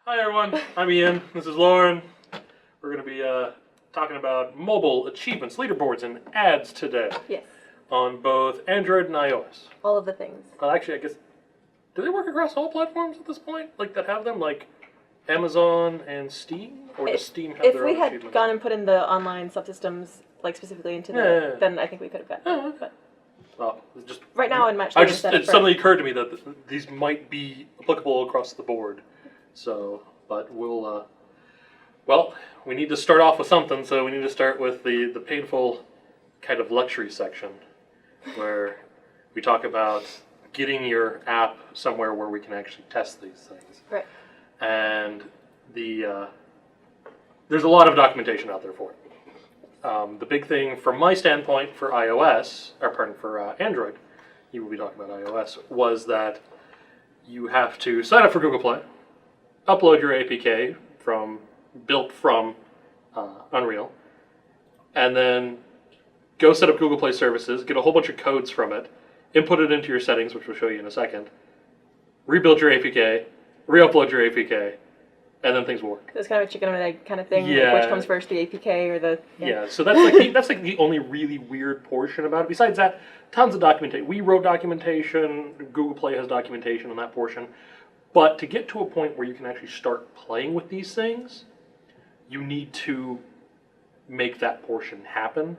Hi everyone, I'm Ian, this is Lauren. We're going to be talking about mobile achievements, leaderboards, and ads today. Yes. On both Android and iOS. All of the things. Actually, I guess, do they work across all platforms at this point? Like, that have them, like Amazon and Steam? Or does Steam have their own If we had achievements? gone and put in the online subsystems, like specifically into the, then I think we could have gotten Yeah. it. But Well, just right now in match 3 it suddenly occurred to me that these might be applicable across the board. So, but we'll, well, we need to start off with something, so we need to start with the painful kind of luxury section, where we talk about getting your app somewhere where we can actually test these things. Right. And there's a lot of documentation out there for it. The big thing from my standpoint for iOS, or pardon, for Android, you will be talking about iOS, was that you have to sign up for Google Play, upload your APK built from Unreal, and then go set up Google Play services, get a whole bunch of codes from it, input it into your settings, which we'll show you in a second, rebuild your APK, re-upload your APK, and then things will work. It's kind of a chicken and egg kind of thing. Yeah. Like which comes first, the APK or the... Yeah, so that's like the only really weird portion about it. Besides that, tons of documentation. We wrote documentation, Google Play has documentation on that portion. But to get to a point where you can actually start playing with these things, you need to make that portion happen,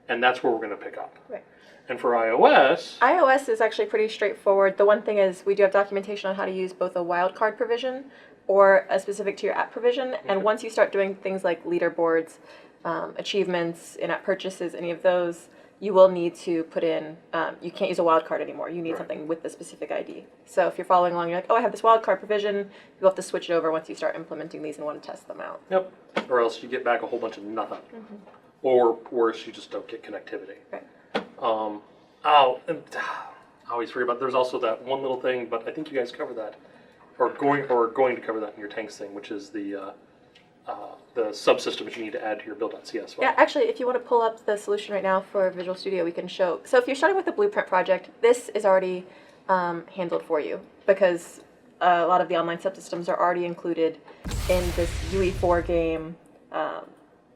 and that's where we're going to pick up. Right. And for iOS... iOS is actually pretty straightforward. The one thing is we do have documentation on how to use both a wildcard provision or a specific to your app provision. And once you start doing things like leaderboards, achievements, in-app purchases, any of those, you will need to put in, you can't use a wildcard anymore. You need something with the specific ID. So if you're following along, you're like, oh, I have this wildcard provision, you'll have to switch it over once you start implementing these and want to test them out. Yep. Or else you get back a whole bunch of nothing. Or worse, you just don't get connectivity. Right. And I always forget about, there's also that one little thing, but I think you guys cover that, or going to cover that in your tanks thing, which is the subsystems you need to add to your build.cs file. Yeah, actually, if you want to pull up the solution right now for Visual Studio, we can show. So if you're starting with a blueprint project, this is already handled for you because a lot of the online subsystems are already included in this UE4 game,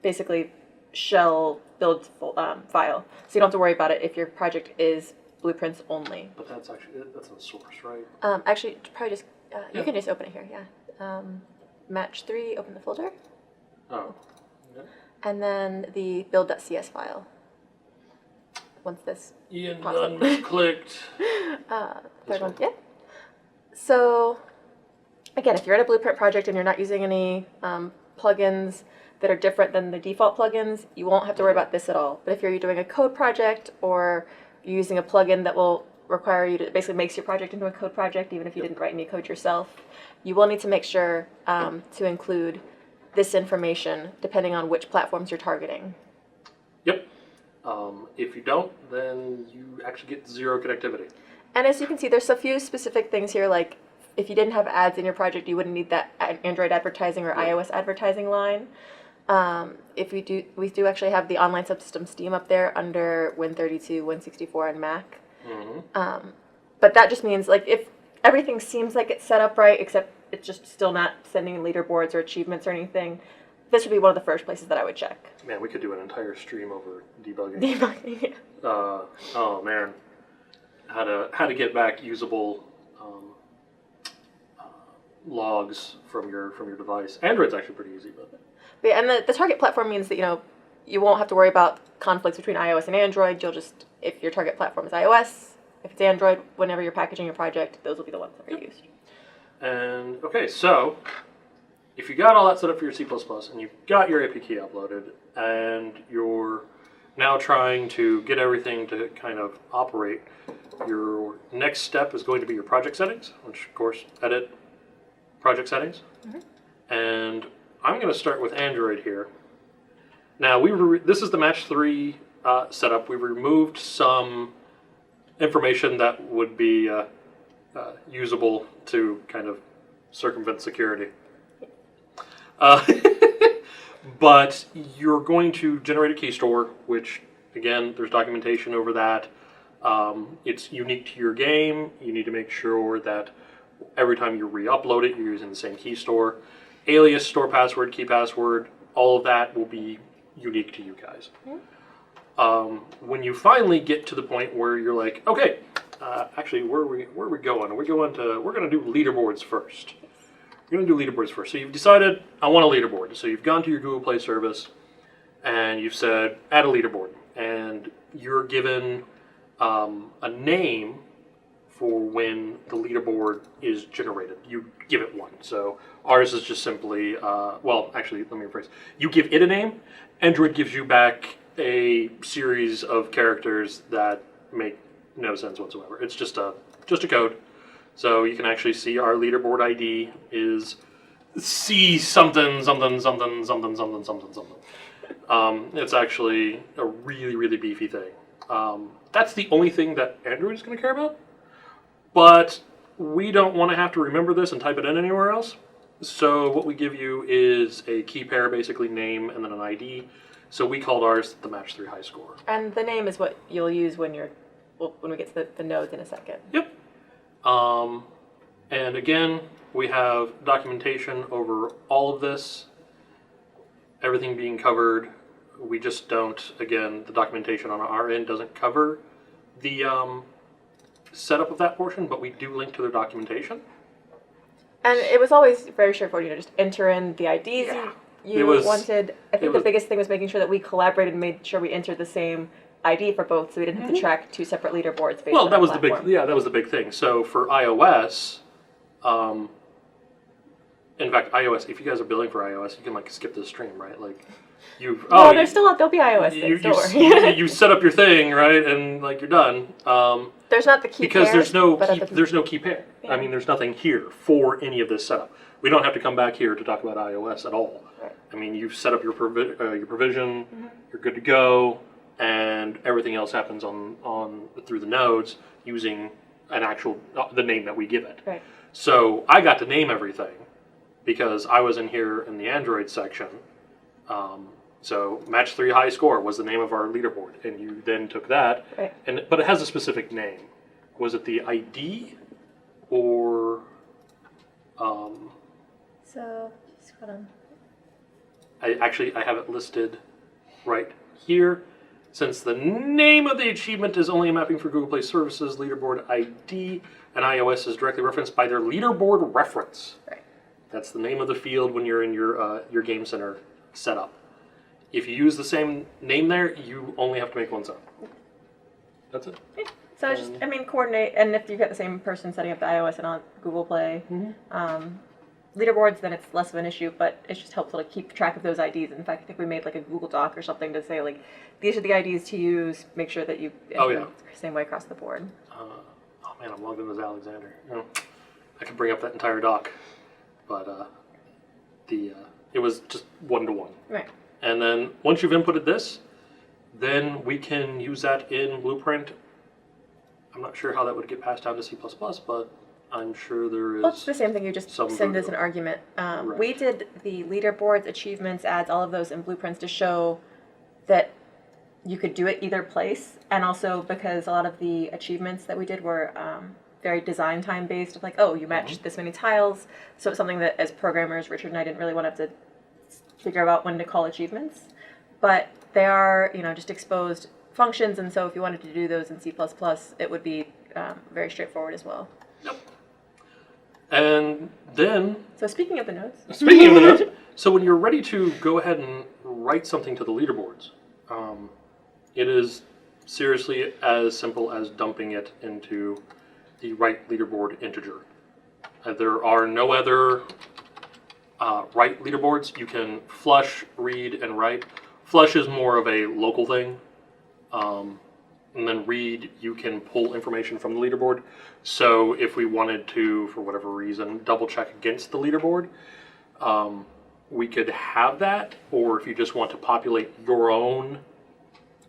basically shell build file. So you don't have to worry about it if your project is blueprints only. But that's in the source, right? Actually, probably just, you can just open it here, yeah. Match 3, open the folder. Oh. Yeah. And then the build.cs file. Once this Ian pops up. done clicked. Third one, yeah. So, again, if you're in a blueprint project and you're not using any plugins that are different than the default plugins, you won't have to worry about this at all. But if you're doing a code project or you're using a plugin that will require you to basically makes your project into a code project, even if you didn't write any code yourself, you will need to make sure to include this information depending on which platforms you're targeting. Yep. If you don't, then you actually get zero connectivity. And as you can see, there's a few specific things here, like if you didn't have ads in your project, you wouldn't need that Android advertising or iOS advertising line. We do actually have the online subsystem Steam up there under Win32, Win64, and Mac. But that just means, like, if everything seems like it's set up right, except it's just still not sending leaderboards or achievements or anything, this would be one of the first places that I would check. Man, we could do an entire stream over debugging. Debugging, yeah. Oh man, how to get back usable logs from your device. Android's actually pretty easy, but yeah, and the target platform means that you won't have to worry about conflicts between iOS and Android. You'll just, if your target platform is iOS, if it's Android, whenever you're packaging your project, those will be the ones that are used. And okay, so if you got all that set up for your C++ and you've got your APK uploaded and you're now trying to get everything to kind of operate, your next step is going to be your project settings, which of course, edit project settings. And I'm going to start with Android here. Now, this is the Match 3 setup. We removed some information that would be usable to kind of circumvent security. But you're going to generate a key store, which, again, there's documentation over that. It's unique to your game. You need to make sure that Every time you re-upload it, you're using the same key store. Alias, store password, key password, all of that will be unique to you guys. When you finally get to the point where you're like, okay, actually, where are we going? We're going to do leaderboards first. We're going to do leaderboards first. So you've decided, I want a leaderboard. So you've gone to your Google Play service, and you've said, add a leaderboard. And you're given a name for when the leaderboard is generated. You give it one. So ours is just simply, well, actually, let me rephrase. You give it a name. Android gives you back a series of characters that make no sense whatsoever. It's just a code. So you can actually see our leaderboard ID is C something something something something something something something. It's actually a really, really beefy thing. That's the only thing that Android is going to care about. But we don't want to have to remember this and type it in anywhere else. So what we give you is a key pair, basically name and then an ID. So we called ours the Match 3 High Score. And the name is what you'll use when we get to the nodes in a second. Yep. And again, we have documentation over all of this. Everything being covered. We just don't, again, the documentation on our end doesn't cover the setup of that portion, but we do link to their documentation. And it was always very straightforward, just enter in the IDs you wanted. I think the biggest thing was making sure that we collaborated and made sure we entered the same ID for both, so we didn't have to track two separate leaderboards based on that was platform. that was the big thing. So for iOS, in fact, iOS, if you guys are building for iOS, you can skip this stream, right? There'll be iOS things, don't worry. You set up your thing, right, and you're done. There's not the key because pairs, there's no key pair. Yeah. I mean, there's nothing here for any of this setup. We don't have to come back here to talk about iOS at all. Right. I mean, you've set up your provision, you're good to go, and everything else happens on through the nodes using the name that we give it. Right. So I got to name everything because I was in here in the Android section. So Match 3 High Score was the name of our leaderboard, and you then took that, right. But it has a specific name. Was it the ID or? So just hold on. I have it listed right here. Since the name of the achievement is only a mapping for Google Play Services, leaderboard ID and iOS is directly referenced by their leaderboard reference. Right. That's the name of the field when you're in your Game Center setup. If you use the same name there, you only have to make one sub. That's it. Yeah. So coordinate, and if you've got the same person setting up the iOS and on Google Play leaderboards, then it's less of an issue, but it's just helpful to keep track of those IDs. In fact, I think we made a Google Doc or something to say, these are the IDs to use, make sure that you enter them the same way across the board. Oh man, I'm logged in as Alexander. I could bring up that entire doc, but it was just one-to-one. Right. And then once you've inputted this, then we can use that in Blueprint. I'm not sure how that would get passed down to C++, but I'm sure there is. Well, it's the same thing. You just send as an argument. Right. We did the leaderboards, achievements, ads, all of those in Blueprints to show that you could do it either place, and also because a lot of the achievements that we did were very design time based, of you matched this many tiles. So it's something that as programmers, Richard and I didn't really want to have to figure out when to call achievements, but they are just exposed functions, and so if you wanted to do those in C++, it would be very straightforward as well. Yep. And then... So speaking of the nodes... So when you're ready to go ahead and write something to the leaderboards, it is seriously as simple as dumping it into the write leaderboard integer. There are no other write leaderboards. You can flush, read, and write. Flush is more of a local thing. And then read, you can pull information from the leaderboard. So if we wanted to, for whatever reason, double check against the leaderboard, we could have that. Or if you just want to populate your own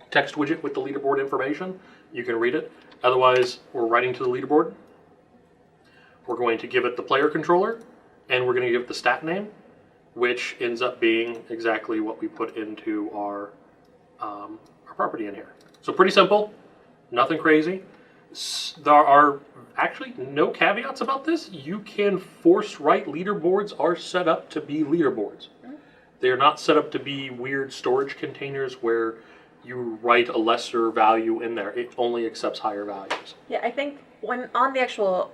text widget with the leaderboard information, you can read it. Otherwise, we're writing to the leaderboard. We're going to give it the player controller, and we're going to give it the stat name, which ends up being exactly what we put into our property in here. So pretty simple, nothing crazy. There are actually no caveats about this. You can force write leaderboards are set up to be leaderboards. They are not set up to be weird storage containers where you write a lesser value in there. It only accepts higher values. Yeah, I think when on the actual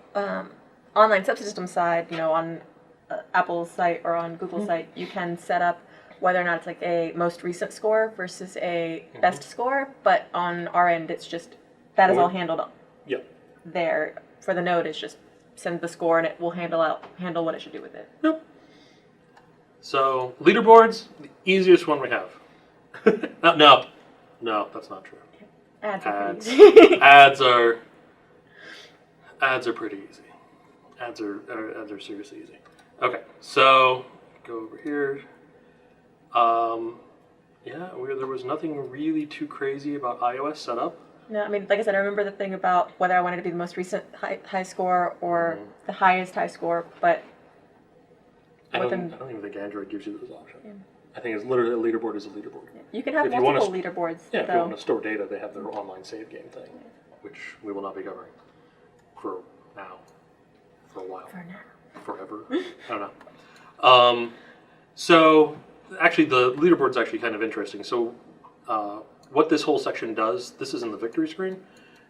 online subsystem side, on Apple's site or on Google's site, you can set up whether or not it's like a most recent score versus a best score. But on our end, it's just that is all handled there. For the node, it's just send the score and it will handle what it should do with it. Yep. So leaderboards, the easiest one we have. No, that's not true. Ads are pretty easy. Ads are pretty easy. Ads are seriously easy. Okay, so go over here. There was nothing really too crazy about iOS setup. No, I mean, like I said, I remember the thing about whether I wanted to be the most recent high score or the highest high score, but I don't even think Android gives you those options. Yeah. I think it's literally a leaderboard is a leaderboard. Yeah. You can have multiple leaderboards. Yeah, if you want to store data, they have their online save game thing, which we will not be covering for now, for a while. For now. Forever. I don't know. So actually, the leaderboard's actually kind of interesting. So what this whole section does, this is in the victory screen,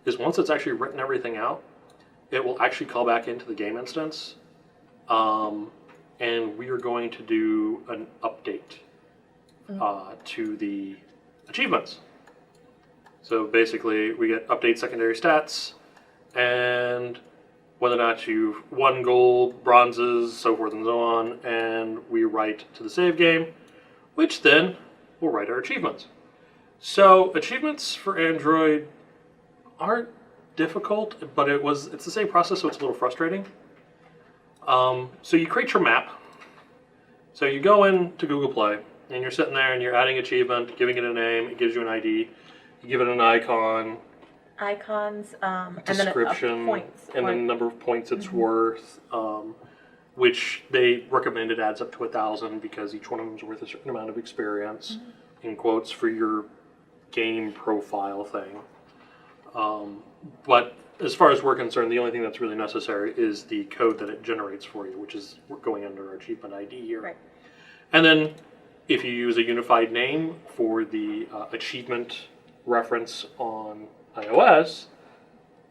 is once it's actually written everything out, it will actually call back into the game instance, and we are going to do an update to the achievements. So basically, we get update secondary stats, and whether or not you've won gold, bronzes, so forth and so on, and we write to the save game, which then will write our achievements. So achievements for Android aren't difficult, but it's the same process, so it's a little frustrating. So you create your map. So you go into Google Play, and you're sitting there and you're adding achievement, giving it a name, it gives you an ID, you give it an icon, icons, description, and then points. And the number of points it's worth, which they recommend it adds up to 1,000 because each one of them is worth a certain amount of experience, in quotes, for your game profile thing. But as far as we're concerned, the only thing that's really necessary is the code that it generates for you, which is going under our achievement ID here. Right. And then if you use a unified name for the achievement reference on iOS,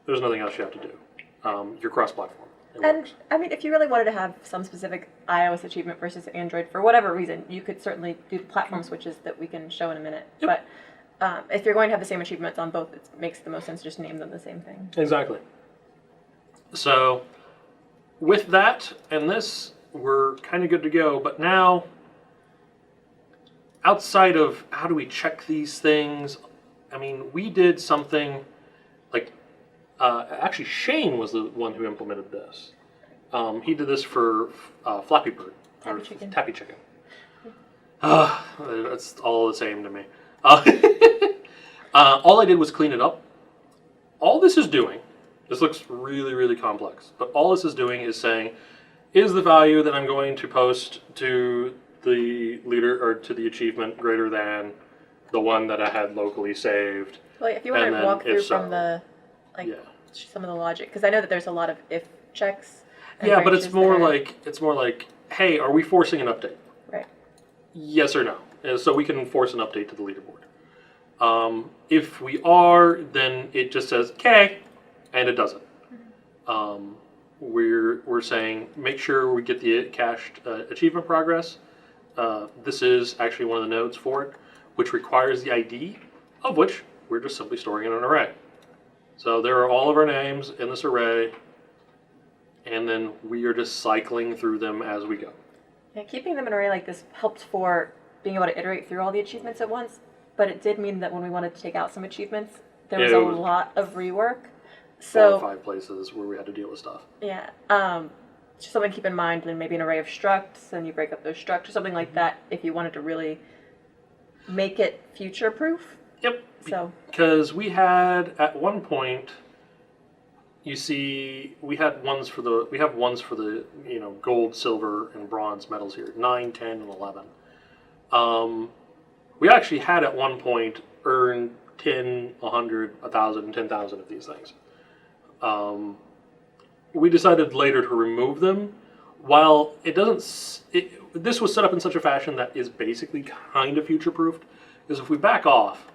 there's nothing else you have to do. You're cross-platform. And I mean, if you really wanted to have some specific iOS achievement versus Android, for whatever reason, you could certainly do platform switches that we can show in a minute. Yep. But if you're going to have the same achievements on both, it makes the most sense to just name them the same thing. Exactly. So with that and this, we're kind of good to go. But now, outside of how do we check these things, I mean, we did something like, actually Shane was the one who implemented this. He did this for Flappy Bird. Tappy Chicken. It's all the same to me. All I did was clean it up. All this is doing, this looks really, really complex, but all this is doing is saying, is the value that I'm going to post to the leader or to the achievement greater than the one that I had locally saved? Well, if you want to walk through from the, some of the logic, because I know that there's a lot of if checks. Yeah, but it's more like, hey, are we forcing an update? Right. Yes or no. So we can force an update to the leaderboard. If we are, then it just says "K," and it doesn't. We're saying make sure we get the cached achievement progress. This is actually one of the nodes for it, which requires the ID, of which we're just simply storing in an array. So there are all of our names in this array, and then we are just cycling through them as we go. Yeah, keeping them in an array like this helps for being able to iterate through all the achievements at once, but it did mean that when we wanted to take out some achievements, there was a lot of rework. So 4 or 5 places where we had to deal with stuff. Yeah, just something to keep in mind, and maybe an array of structs, and you break up those structs, or something like that, if you wanted to really make it future-proof. Yep. So because we had at one point, you see, we have ones for the gold, silver, and bronze medals here, 9, 10, and 11. We actually had at one point earned 10, 100, 1,000, 10,000 of these things. We decided later to remove them. While it doesn't, this was set up in such a fashion that is basically kind of future-proofed. Because if we back off,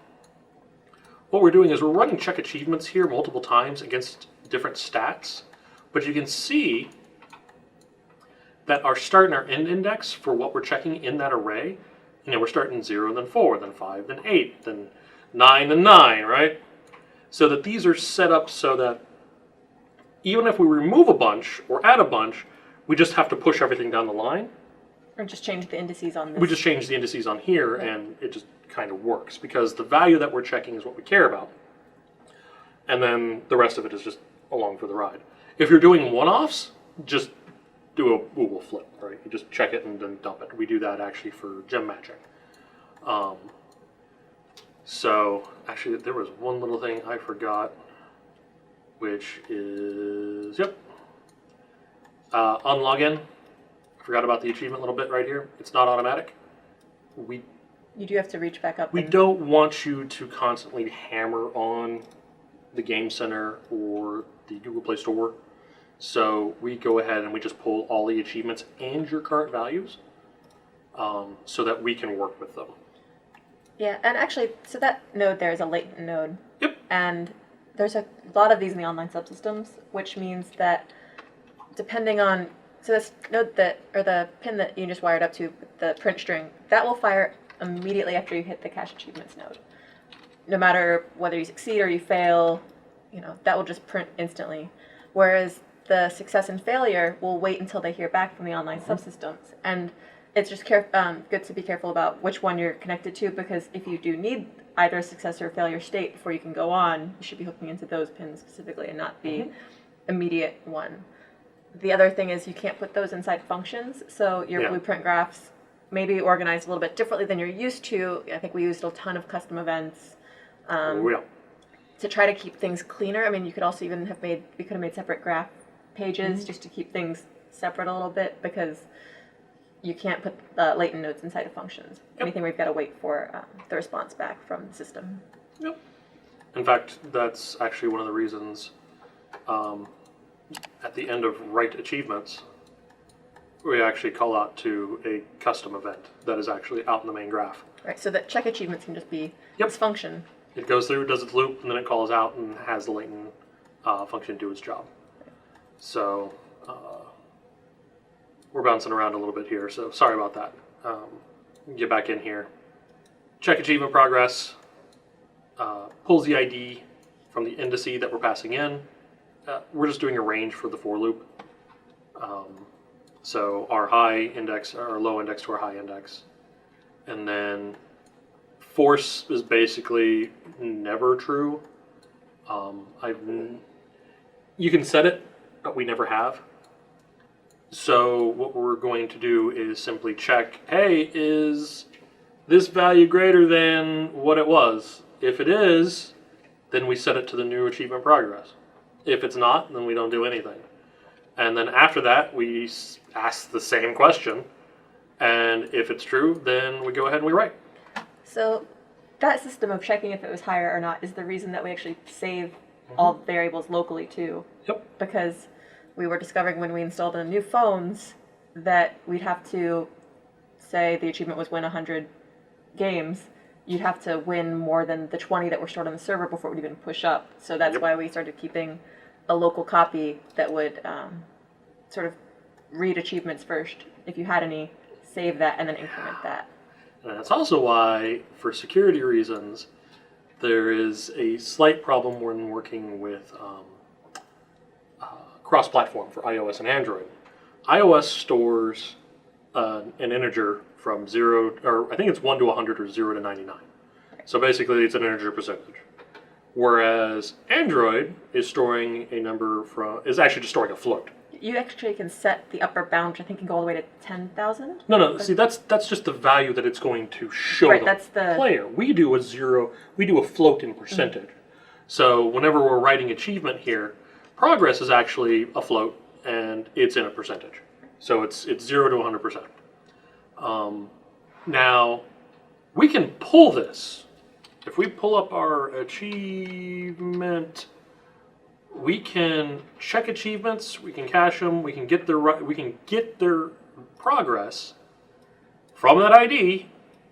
what we're doing is we're running check achievements here multiple times against different stats. But you can see that our start and our end index for what we're checking in that array, we're starting 0, then 4, then 5, then 8, then 9, and 9, right? So that these are set up so that even if we remove a bunch or add a bunch, we just have to push everything down the line. Or just change the indices on this. We just change the indices on here, and it just kind of works because the value that we're checking is what we care about. And then the rest of it is just along for the ride. If you're doing one-offs, just do a Google flip, right? You just check it and then dump it. We do that actually for gem matching. So actually there was one little thing I forgot, which is, on login. I forgot about the achievement a little bit right here. It's not automatic. You do have to reach back up. We don't want you to constantly hammer on the Game Center or the Google Play Store. So we go ahead and we just pull all the achievements and your current values so that we can work with them. Yeah, and actually, so that node there is a latent node. Yep. And there's a lot of these in the online subsystems, which means that depending on, so this node that, or the pin that you just wired up to, the print string, that will fire immediately after you hit the cache achievements node. No matter whether you succeed or you fail, that will just print instantly. Whereas the success and failure will wait until they hear back from the online subsystems. And it's just good to be careful about which one you're connected to, because if you do need either a success or a failure state before you can go on, you should be hooking into those pins specifically and not the immediate one. The other thing is you can't put those inside functions, so your blueprint graphs may be organized a little bit differently than you're used to. I think we used a ton of custom events to try to keep things cleaner. I mean, you could also even we could have made separate graph pages just to keep things separate a little bit, because you can't put latent nodes inside of functions. Anything we've got to wait for the response back from the system. Yep. In fact, that's actually one of the reasons at the end of write achievements, we actually call out to a custom event that is actually out in the main graph. Right, so that check achievements can just be this function. It goes through, does its loop, and then it calls out and has the latent function do its job. So we're bouncing around a little bit here, so sorry about that. Get back in here. Check achievement progress. Pulls the ID from the indice that we're passing in. We're just doing a range for the for loop. So our high index, our low index to our high index. And then force is basically never true. You can set it, but we never have. So what we're going to do is simply check, hey, is this value greater than what it was? If it is, then we set it to the new achievement progress. If it's not, then we don't do anything. And then after that, we ask the same question. And if it's true, then we go ahead and we write. So that system of checking if it was higher or not is the reason that we actually save all variables locally too. Yep. Because we were discovering when we installed the new phones that we'd have to say the achievement was win 100 games. You'd have to win more than the 20 that were stored on the server before it would even push up. So that's why we started keeping a local copy that would sort of read achievements first. If you had any, save that and then increment that. And that's also why, for security reasons, there is a slight problem when working with cross-platform for iOS and Android. iOS stores an integer from 0, or I think it's 1 to 100 or 0 to 99. So basically it's an integer percentage. Whereas Android is storing a number is actually just storing a float. You actually can set the upper bound, which I think can go all the way to 10,000. No. See, that's just the value that it's going to show the player. We do a float in percentage. So whenever we're writing achievement here, progress is actually a float, and it's in a percentage. So it's 0 to 100%. Now, we can pull this. If we pull up our achievement we can check achievements, we can cache them, we can get their progress from that ID.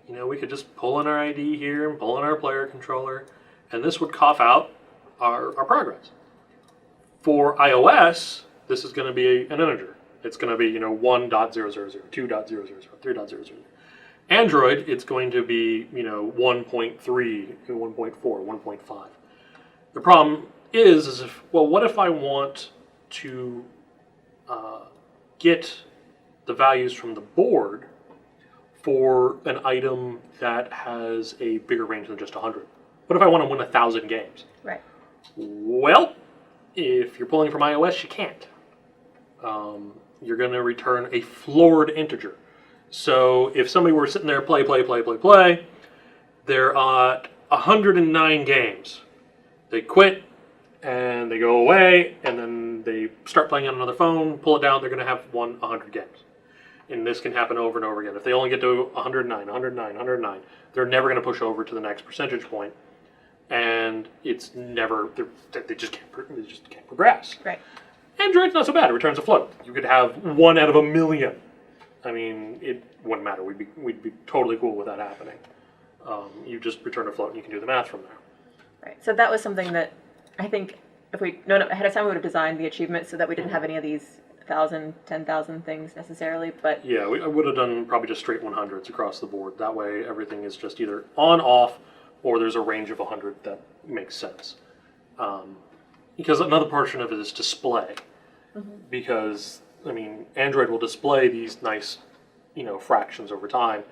You know, we could just pull in our ID here and pull in our player controller, and this would cough out our progress. For iOS, this is going to be an integer. It's going to be, 1.000, 2.000, 3.000. Android, it's going to be, 1.3, 1.4, 1.5. The problem is what if I want to get the values from the board for an item that has a bigger range than just 100? What if I want to win 1,000 games? Right. Well, if you're pulling from iOS, you can't. You're going to return a floored integer. So if somebody were sitting there, play, they're at 109 games. They quit, and they go away, and then they start playing on another phone, pull it down, they're going to have won 100 games. And this can happen over and over again. If they only get to 109, they're never going to push over to the next percentage point, and it's never, they just can't progress. Right. Android's not so bad. It returns a float. You could have 1 out of 1,000,000. I mean, it wouldn't matter. We'd be totally cool with that happening. You just return a float, and you can do the math from there. Right. So that was something that I think if we'd known ahead of time, we would have designed the achievements so that we didn't have any of these 1,000, 10,000 things necessarily. But yeah, I would have done probably just straight 100s across the board. That way, everything is just either on, off, or there's a range of 100 that makes sense. Because another portion of it is display. Mm-hmm. Because, Android will display these nice, fractions over time.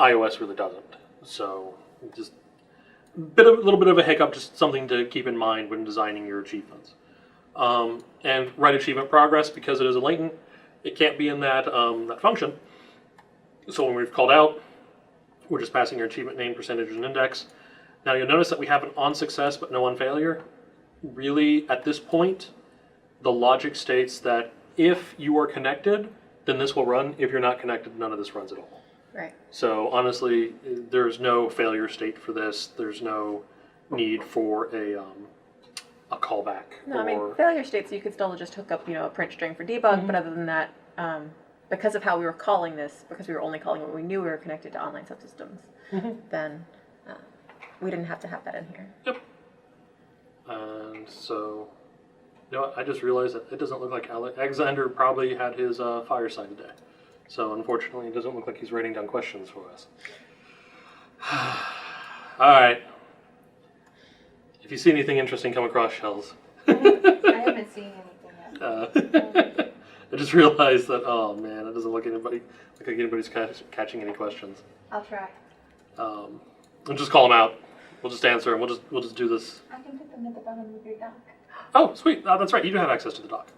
iOS really doesn't. So, just a little bit of a hiccup, just something to keep in mind when designing your achievements. And write achievement progress, because it is a latent, it can't be in that function. So when we've called out, we're just passing your achievement name, percentage, and index. Now you'll notice that we have an on success but no on failure. Really, at this point, the logic states that if you are connected, then this will run. If you're not connected, none of this runs at all. right. So honestly, there's no failure state for this. There's no need for a callback. No, failure states you could still just hook up, a print string for debug, Mm-hmm. but other than that, because of how we were calling this, because we were only calling when we knew we were connected to online subsystems, then we didn't have to have that in here. Yep. And so, I just realized that it doesn't look like Alexander probably had his fireside today. So unfortunately, it doesn't look like he's writing down questions for us. All right. If you see anything interesting come across shells. I haven't seen anything yet. I just realized that, oh man, it doesn't look like anybody's catching any questions. I'll try. And just call them out. We'll just answer, and we'll just do this. I can put them at the bottom of your dock. Oh, sweet. That's right. You do have access to the doc.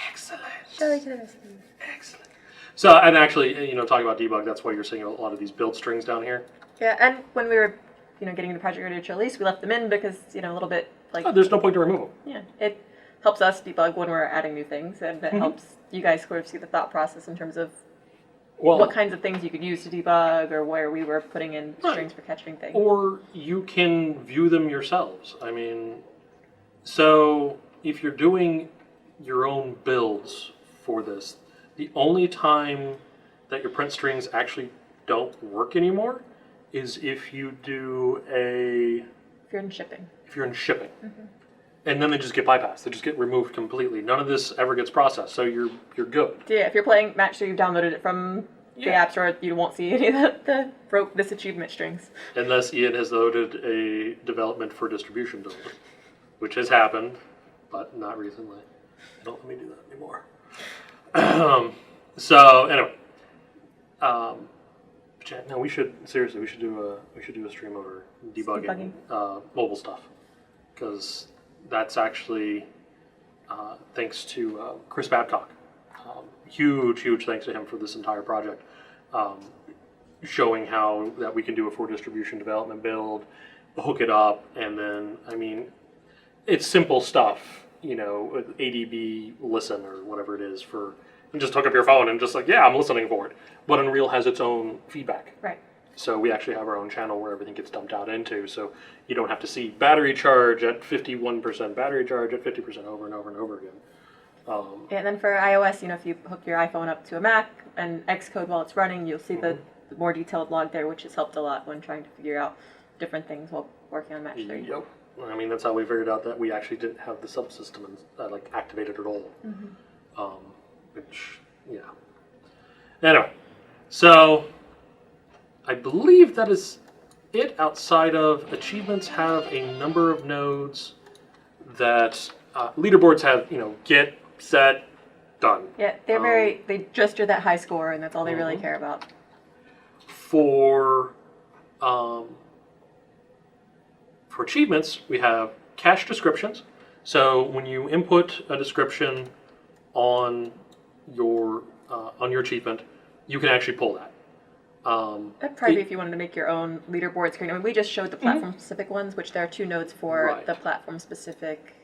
Excellent. Shall we to the rescue? Excellent. So, and actually, talking about debug, that's why you're seeing a lot of these build strings down here. Yeah, and when we were, getting the project ready to release, we left them in because, a little bit like... There's no point to remove them. Yeah, it helps us debug when we're adding new things, and it helps you guys sort of see the thought process in terms of what kinds of things you could use to debug, or where we were putting in strings for catching things. Or you can view them yourselves. So if you're doing your own builds for this, the only time that your print strings actually don't work anymore is if you do If you're in shipping. Mm-hmm. And then they just get bypassed. They just get removed completely. None of this ever gets processed, so you're good. Yeah, if you're playing Match, so you've downloaded it from the App Store, you won't see any of the this achievement strings. Unless Ian has loaded a development for distribution build, which has happened, but not recently. Don't let me do that anymore. So anyway, no, we should do a stream over debugging. Mobile stuff, because that's actually thanks to Chris Babcock. Huge thanks to him for this entire project, showing how that we can do a for distribution development build, hook it up, and then it's simple stuff, with ADB listen or whatever it is for. And just hook up your phone and just I'm listening for it. But Unreal has its own feedback. Right. So we actually have our own channel where everything gets dumped out into. So you don't have to see battery charge at 51%, battery charge at 50% over and over and over again. And then for iOS, if you hook your iPhone up to a Mac and Xcode while it's running, you'll see the more detailed log there, which has helped a lot when trying to figure out different things while working on Match 3. Yep. I mean, that's how we figured out that we actually didn't have the subsystem activated at all. Which, yeah. Anyway, so I believe that is it. Outside of achievements, have a number of nodes that leaderboards have. Get, set, done. Yeah, they just do that high score, and that's all they really care about. For achievements, we have cache descriptions. So when you input a description on your achievement, you can actually pull that. That'd probably be if you wanted to make your own leaderboard screen. I mean, we just showed the platform-specific ones, which there are 2 nodes for the platform-specific.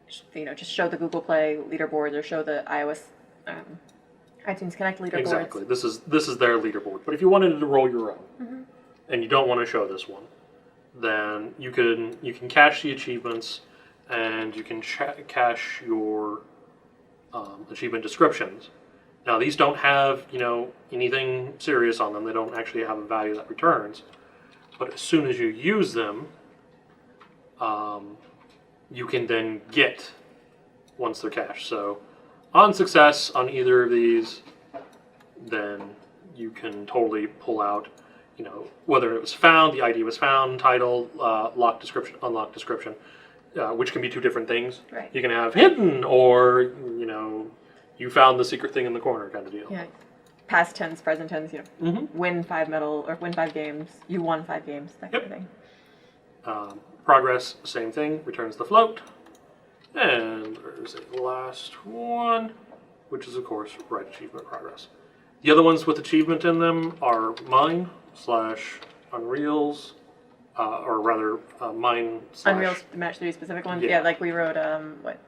Just show the Google Play leaderboards or show the iOS iTunes Connect leaderboards. Exactly. This is their leaderboard. But if you wanted to roll your own, and you don't want to show this one, then you can cache the achievements, and you can cache your achievement descriptions. Now these don't have anything serious on them. They don't actually have a value that returns. But as soon as you use them, you can then get once they're cached. So on success on either of these, then you can totally pull out, whether it was found, the ID was found, title, locked description, unlocked description, which can be 2 different things. Right. You can have hidden, or you found the secret thing in the corner kind of deal. Yeah. Past tense, present tense. Win 5 medal or win 5 games. You won 5 games. That kind of thing. Progress, same thing, returns the float. And there's a last one, which is, of course, right achievement progress. The other ones with achievement in them are mine / Unreal's, or rather, mine / Unreal's the Match 3 specific ones? Yeah. Yeah, like we wrote, right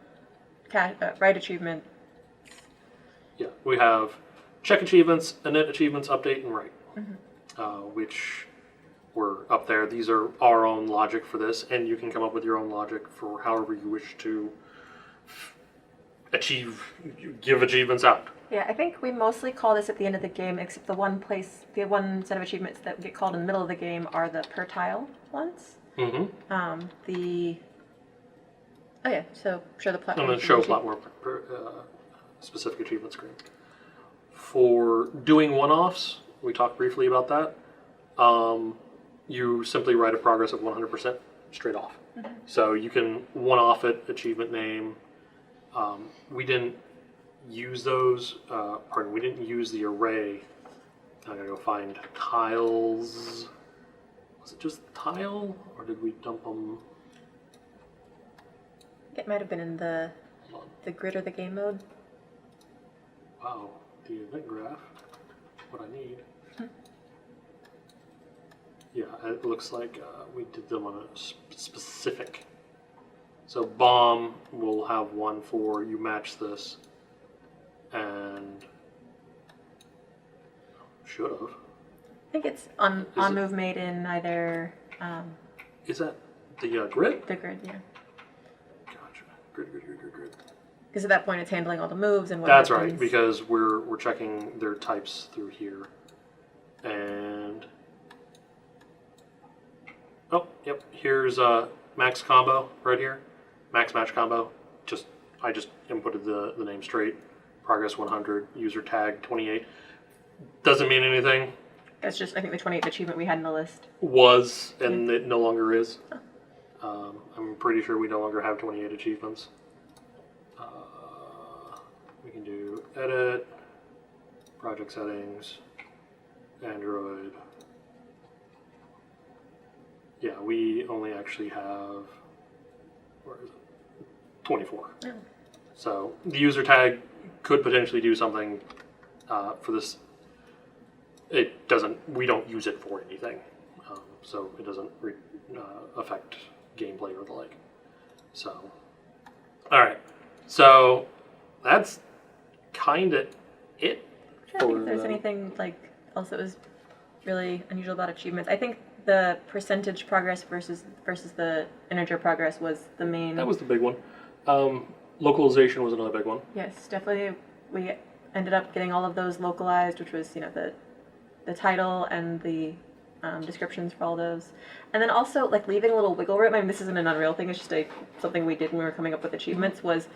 achievement. Yeah, we have check achievements, init achievements, update, and write, which were up there. These are our own logic for this, and you can come up with your own logic for however you wish to give achievements out. Yeah, I think we mostly call this at the end of the game, except the one set of achievements that get called in the middle of the game are the per tile ones. So show the platform. And then show platform specific achievement screen. For doing one-offs, we talked briefly about that. You simply write a progress of 100% straight off. So you can one-off it, achievement name. We didn't use those, we didn't use the array. I'm gonna go find tiles. Was it just tile, or did we dump them? It might have been in the grid or the game mode. Wow, the event graph, what I need. Yeah, it looks like we did them on a specific. So bomb will have one for you match this, and should have. I think it's on move made in either. Is that the grid? The grid, yeah. Gotcha. Grid. Because at that point, it's handling all the moves and what That's happens. right, because we're checking their types through here, and yep. Here's max combo right here, max match combo. I just inputted the name straight. Progress 100, user tag 28. Doesn't mean anything. That's just, I think, the 28th achievement we had in the list. Was, and it no longer is. I'm pretty sure we no longer have 28 achievements. We can do edit, project settings, Android. Yeah, we only actually have, where is it? 24. Oh. So the user tag could potentially do something for this. It doesn't, we don't use it for anything. So it doesn't affect gameplay or the like. So, all right. So that's kind of it. I don't think if there's anything else that was really unusual about achievements. I think the percentage progress versus the integer progress was the main. That was the big one. Localization was another big one. Yes, definitely. We ended up getting all of those localized, which was, you know, the title and the descriptions for all those. And then also, like, leaving a little wiggle room. I mean, this isn't an Unreal thing. It's just something we did when we were coming up with achievements, was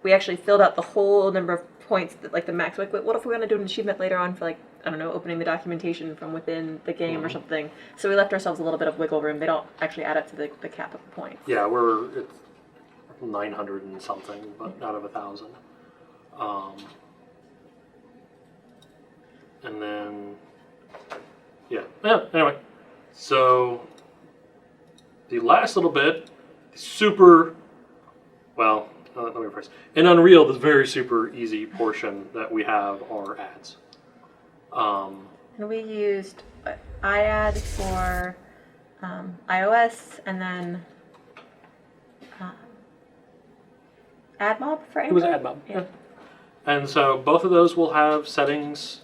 we actually filled out the whole number of points, that, like, the max. Like, what if we want to do an achievement later on for, like, I don't know, opening the documentation from within the game or something. So we left ourselves a little bit of wiggle room. They don't actually add up to the cap of points. Yeah, it's 900 and something, but out of 1,000. And then, yeah, anyway. So, the last little bit, super, well, let me rephrase. In Unreal, the very super easy portion that we have are ads. And we used iAd for iOS, and then AdMob for Android. It was AdMob, yeah. And so both of those will have settings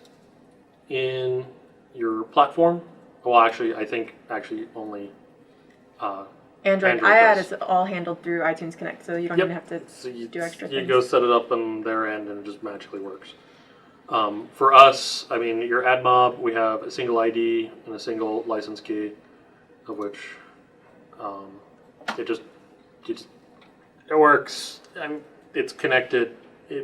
in your platform. Well, actually, I think only Android iAd is all handled through iTunes Connect, so you don't even have to do extra things. You go set it up on their end, and it just magically works. For us, I mean, your AdMob, we have a single ID and a single license key, of which it works. It's connected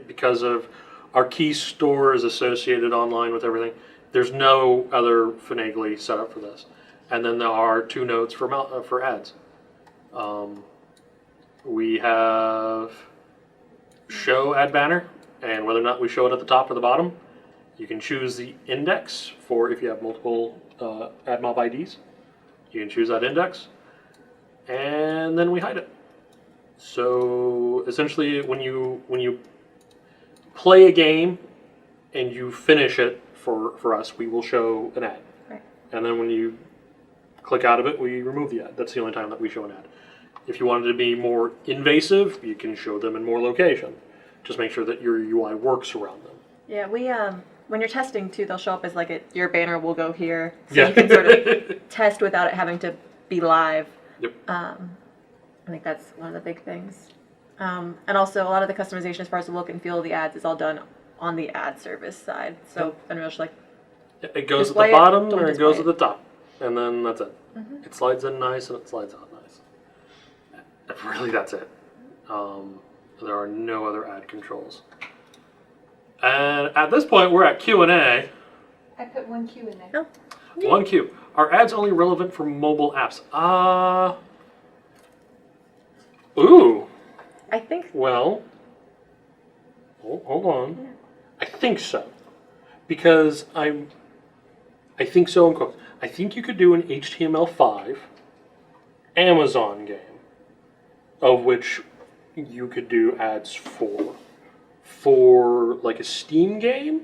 because of our key store is associated online with everything. There's no other finagly setup for this. And then there are 2 nodes for ads. We have show ad banner, and whether or not we show it at the top or the bottom. You can choose the index for if you have multiple AdMob IDs. You can choose that index, and then we hide it. So essentially, when you play a game and you finish it for us, we will show an ad. Right. And then when you click out of it, we remove the ad. That's the only time that we show an ad. If you wanted to be more invasive, you can show them in more location. Just make sure that your UI works around them. Yeah, we when you're testing too, they'll show up as like your banner will go here, so Yeah. you can sort of test without it having to be live. Yep. I think that's one of the big things. And also, a lot of the customization as far as the look and feel of the ads is all done on the ad service side. So Unreal's like, it goes at display the bottom don't or it goes display at the top, and then that's it. It slides in nice and it slides out nice. Really, that's it. There are no other ad controls. And at this point, we're at Q&A. I put 1 Q in there. oh, 1 Q. Are ads only relevant for mobile apps? Ooh. I think Well, hold on. Yeah. I think so. Because I think so in quotes. I think you could do an HTML5 Amazon game of which you could do ads for. For like a Steam game,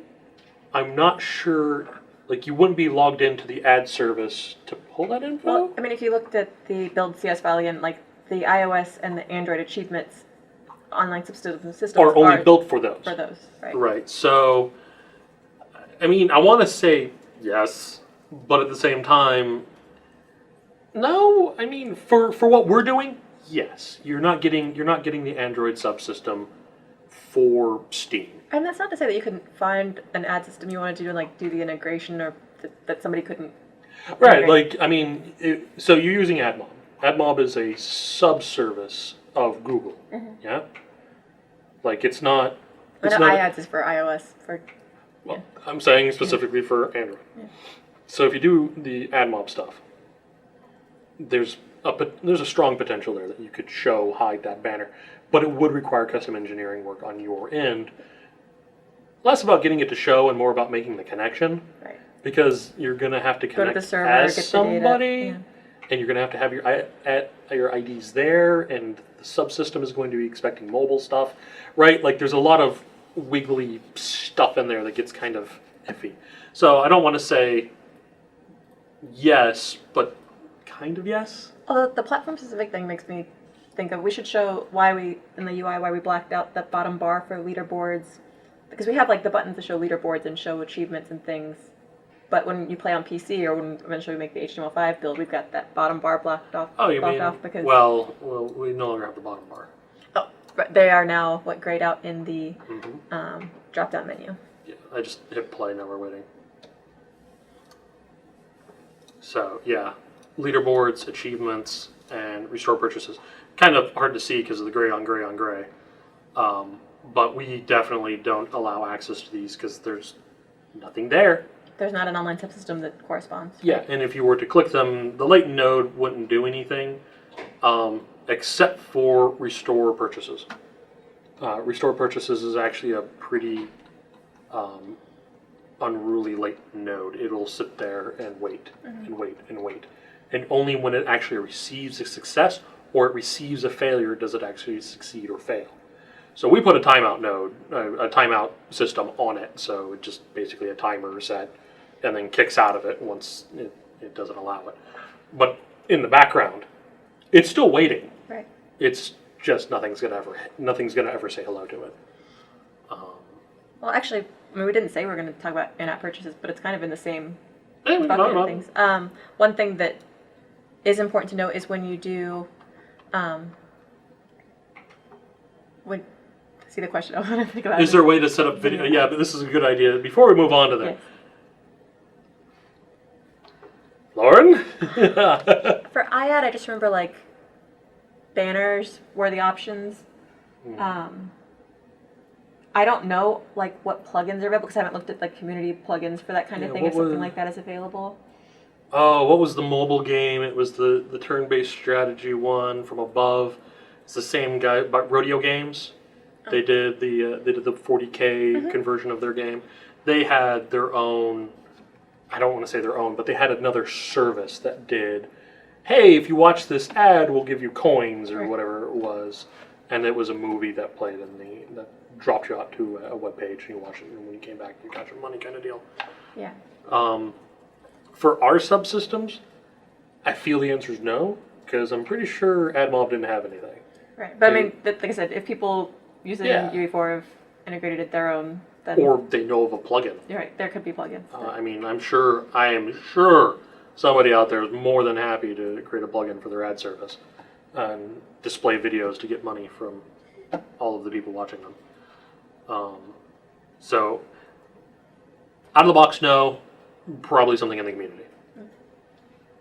I'm not sure. Like, you wouldn't be logged into the ad service to pull that info. well, I mean, if you looked at the build CS file again, like the iOS and the Android achievements, online systems are only built for those. right? Right. So, I mean, I want to say yes, but at the same time, no. I mean, for what we're doing, yes. You're not getting the Android subsystem for Steam. And that's not to say that you couldn't find an ad system you wanted to do and like do the integration, or that somebody couldn't. Right. integrate. Like, I mean, so you're using AdMob. AdMob is a subservice of Google. Yeah. Like, it's not. I know iAds is for iOS Well, I'm saying specifically for Android. Yeah. So if you do the AdMob stuff, there's a strong potential there that you could hide that banner, but it would require custom engineering work on your end. Less about getting it to show and more about making the connection, right. Because you're gonna have to Go to connect the server, as get somebody, the data. and you're gonna have your IDs there, and the subsystem is going to be expecting mobile stuff, right? Like, there's a lot of wiggly stuff in there that gets kind of iffy. So I don't want to say yes, but kind of yes. Although the platform specific thing makes me think of, we should show why we in the UI why we blacked out that bottom bar for leaderboards, because we have like the buttons to show leaderboards and show achievements and things But when you play on PC or when eventually we make the HTML5 build, we've got that bottom bar blocked off. Oh, you blocked mean? off because Well, we no longer have the bottom bar. oh, but they are now grayed out in the drop-down menu. Yeah, I just hit play. Now we're waiting. So yeah, leaderboards, achievements, and restore purchases. Kind of hard to see because of the gray on gray on gray. But we definitely don't allow access to these because there's nothing there. There's not an online subsystem that corresponds. Yeah, and if you were to click them, the latent node wouldn't do anything except for restore purchases. Restore purchases is actually a pretty unruly latent node. It'll sit there and wait and wait and wait. And only when it actually receives a success or it receives a failure does it actually succeed or fail. So we put a timeout node, a timeout system on it. So it's just basically a timer set and then kicks out of it once it doesn't allow it. But in the background, it's still waiting. Right. It's just nothing's gonna ever say hello to it. Well, actually, I mean, we didn't say we were going to talk about in-app purchases, but it's kind of in the same We can talk bucket of about things. One thing that is important to note is when you do, when see the question, I want to think about. Is there a way to set up video? Yeah, but this is a good idea. Before we move on to that, Yes. Lauren. For IAD, I just remember like banners were the options. I don't know like what plugins are available because I haven't looked at like community plugins for that kind of thing. If something like that is available. Oh, what was the mobile game? It was the turn-based strategy one from above. It's the same guy, but Rodeo Games. They did the 40K conversion of their game. They had their own. I don't want to say their own, but they had another service that did. Hey, if you watch this ad, we'll give you coins or whatever it was, and it was a movie that played in that dropped you out to a web page and you watched it, and when you came back, you got your money kind of deal. Yeah. For our subsystems, I feel the answer is no, because I'm pretty sure AdMob didn't have anything. Right, but I mean, like I said, if people using UE4 have integrated it their own, then Or they know of a plugin. you're right, there could be plugins. I mean, I am sure somebody out there is more than happy to create a plugin for their ad service and display videos to get money from all of the people watching them. So, out of the box, no. Probably something in the community.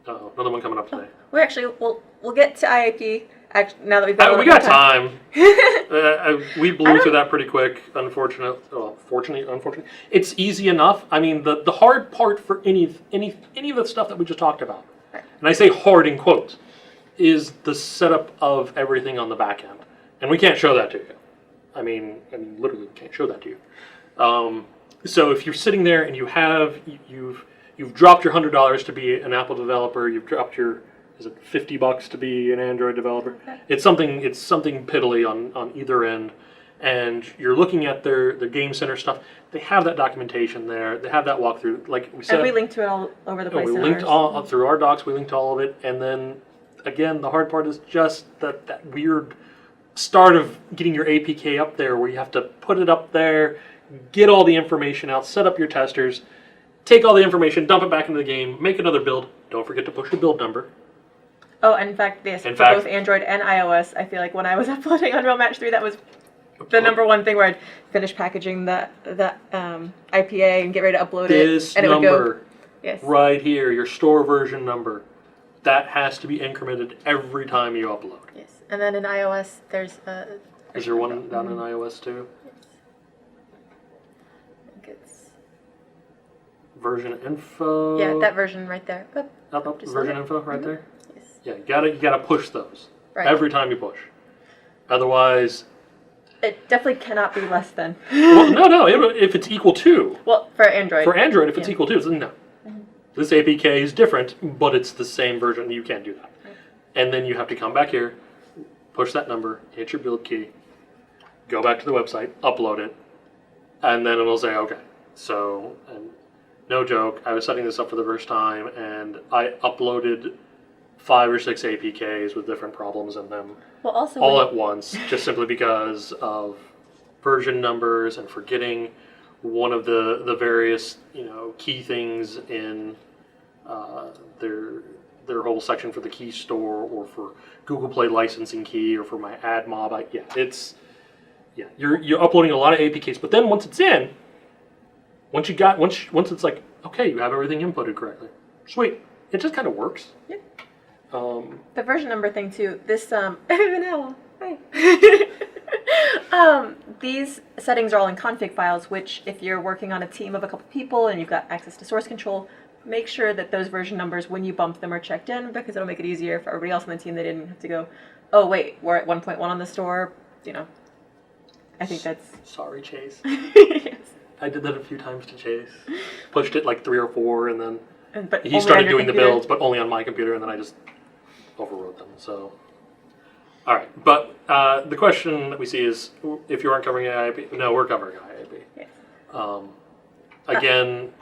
Another one coming up today. We actually we'll get to IAP. Actually, now that we've got We got time. We blew through that pretty quick. Unfortunately, it's easy enough. I mean, the hard part for any of the stuff that we just talked about, and I say hard in quotes, is the setup of everything on the back end, and we can't show that to you. I mean, literally, we can't show that to you. So if you're sitting there and you've dropped your $100 to be an Apple developer, you've dropped your $50 to be an Android developer. Okay. It's something piddly on either end, and you're looking at their Game Center stuff. They have that documentation there. They have that walkthrough. Like we said, And we linked to it all over the place. we in linked ours. through our docs. We linked to all of it, and then again, the hard part is just that weird start of getting your APK up there, where you have to put it up there, get all the information out, set up your testers, take all the information, dump it back into the game, make another build. Don't forget to push your build number. Oh, and in fact, yes, for both Android and iOS, I feel like when I was uploading on Real Match 3, that was the number one thing where I'd finish packaging the IPA and get ready to upload This it. And number, it would go, yes. right here, your store version number, that has to be incremented every time you upload. Yes. And then in iOS, there's Is there one down in iOS too? Yes. I think it's... Version info. Yeah, that version right there. Up, Just version like it. info right there. Yes. Yeah, you gotta push those Right. every time you push. Otherwise, It definitely cannot be less than. well, no. If it's equal to Well, for Android. for Android, if it's equal to, it's no. This APK is different, but it's the same version. You can't do that. Right. And then you have to come back here, push that number, hit your build key, go back to the website, upload it, and then it'll say, okay. So, and no joke, I was setting this up for the first time, and I uploaded 5 or 6 APKs with different problems in them, Well, also all at once, just simply because of version numbers and forgetting one of the various key things in their whole section for the key store, or for Google Play licensing key, or for my ad mob. You're uploading a lot of APKs, but then once it's in, once it's like, okay, you have everything inputted correctly, sweet, it just kind of works. Yeah. The version number thing too. This Vanilla. Hi. These settings are all in config files, which if you're working on a team of a couple people and you've got access to source control, make sure that those version numbers, when you bump them, are checked in, because it'll make it easier for everybody else on the team. They didn't have to go, oh wait, we're at 1.1 on the store. I think that's... Sorry, Chase. Yes. I did that a few times to Chase. Pushed it like 3 or 4, and then But he started doing the builds, but only on my computer, and then I just overrode them. So, all right. But the question that we see is, if you aren't covering IAP, no, we're covering IAP. Yes. Again,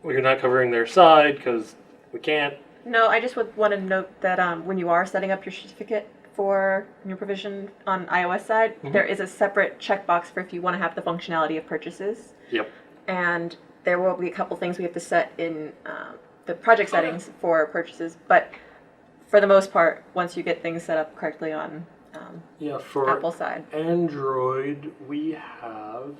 we're not covering their side because we can't. No, I just would want to note that when you are setting up your certificate for your provision on iOS side, there is a separate checkbox for if you want to have the functionality of purchases. Yep. And there will be a couple things we have to set in the project settings for purchases, but for the most part, once you get things set up correctly on for Apple side. Android, we have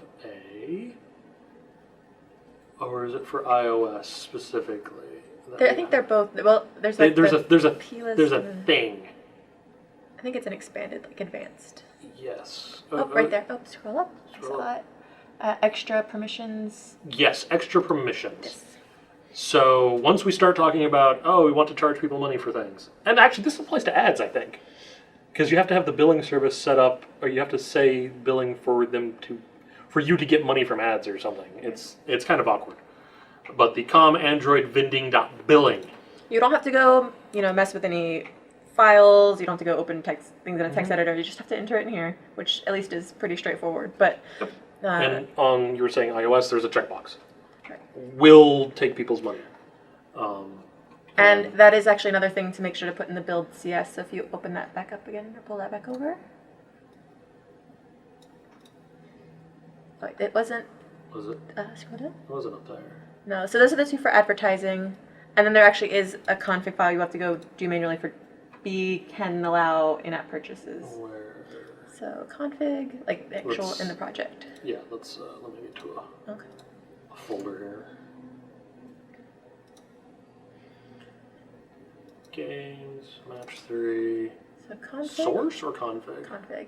or is it for iOS specifically? I think they're both. Well, there's like there's a P-list there's a and thing. I think it's an expanded, like advanced. Yes. Oh, right there. Oh, scroll up. Scroll I saw it. Extra permissions. Yes, extra permissions. Yes. So once we start talking about, we want to charge people money for things, and actually this applies to ads, I think, because you have to have the billing service set up, or you have to say billing for you to get money from ads or something. It's kind of awkward. But the Android vending.billing. You don't have to go, mess with any files. You don't have to go open text things in a text editor. You just have to enter it in here, which at least is pretty straightforward. But and you were saying iOS, there's a checkbox. Right. Will take people's money. And that is actually another thing to make sure to put in the build CS. So if you open that back up again or pull that back over. Oh, it wasn't. Was it? Scroll down. It wasn't up there. No. So those are the two for advertising. And then there actually is a config file you have to go do manually for can allow in-app purchases. Where? So config, like the actual in the project. Yeah, let me get to a folder here. Games, match 3. So config. Source or config? Config.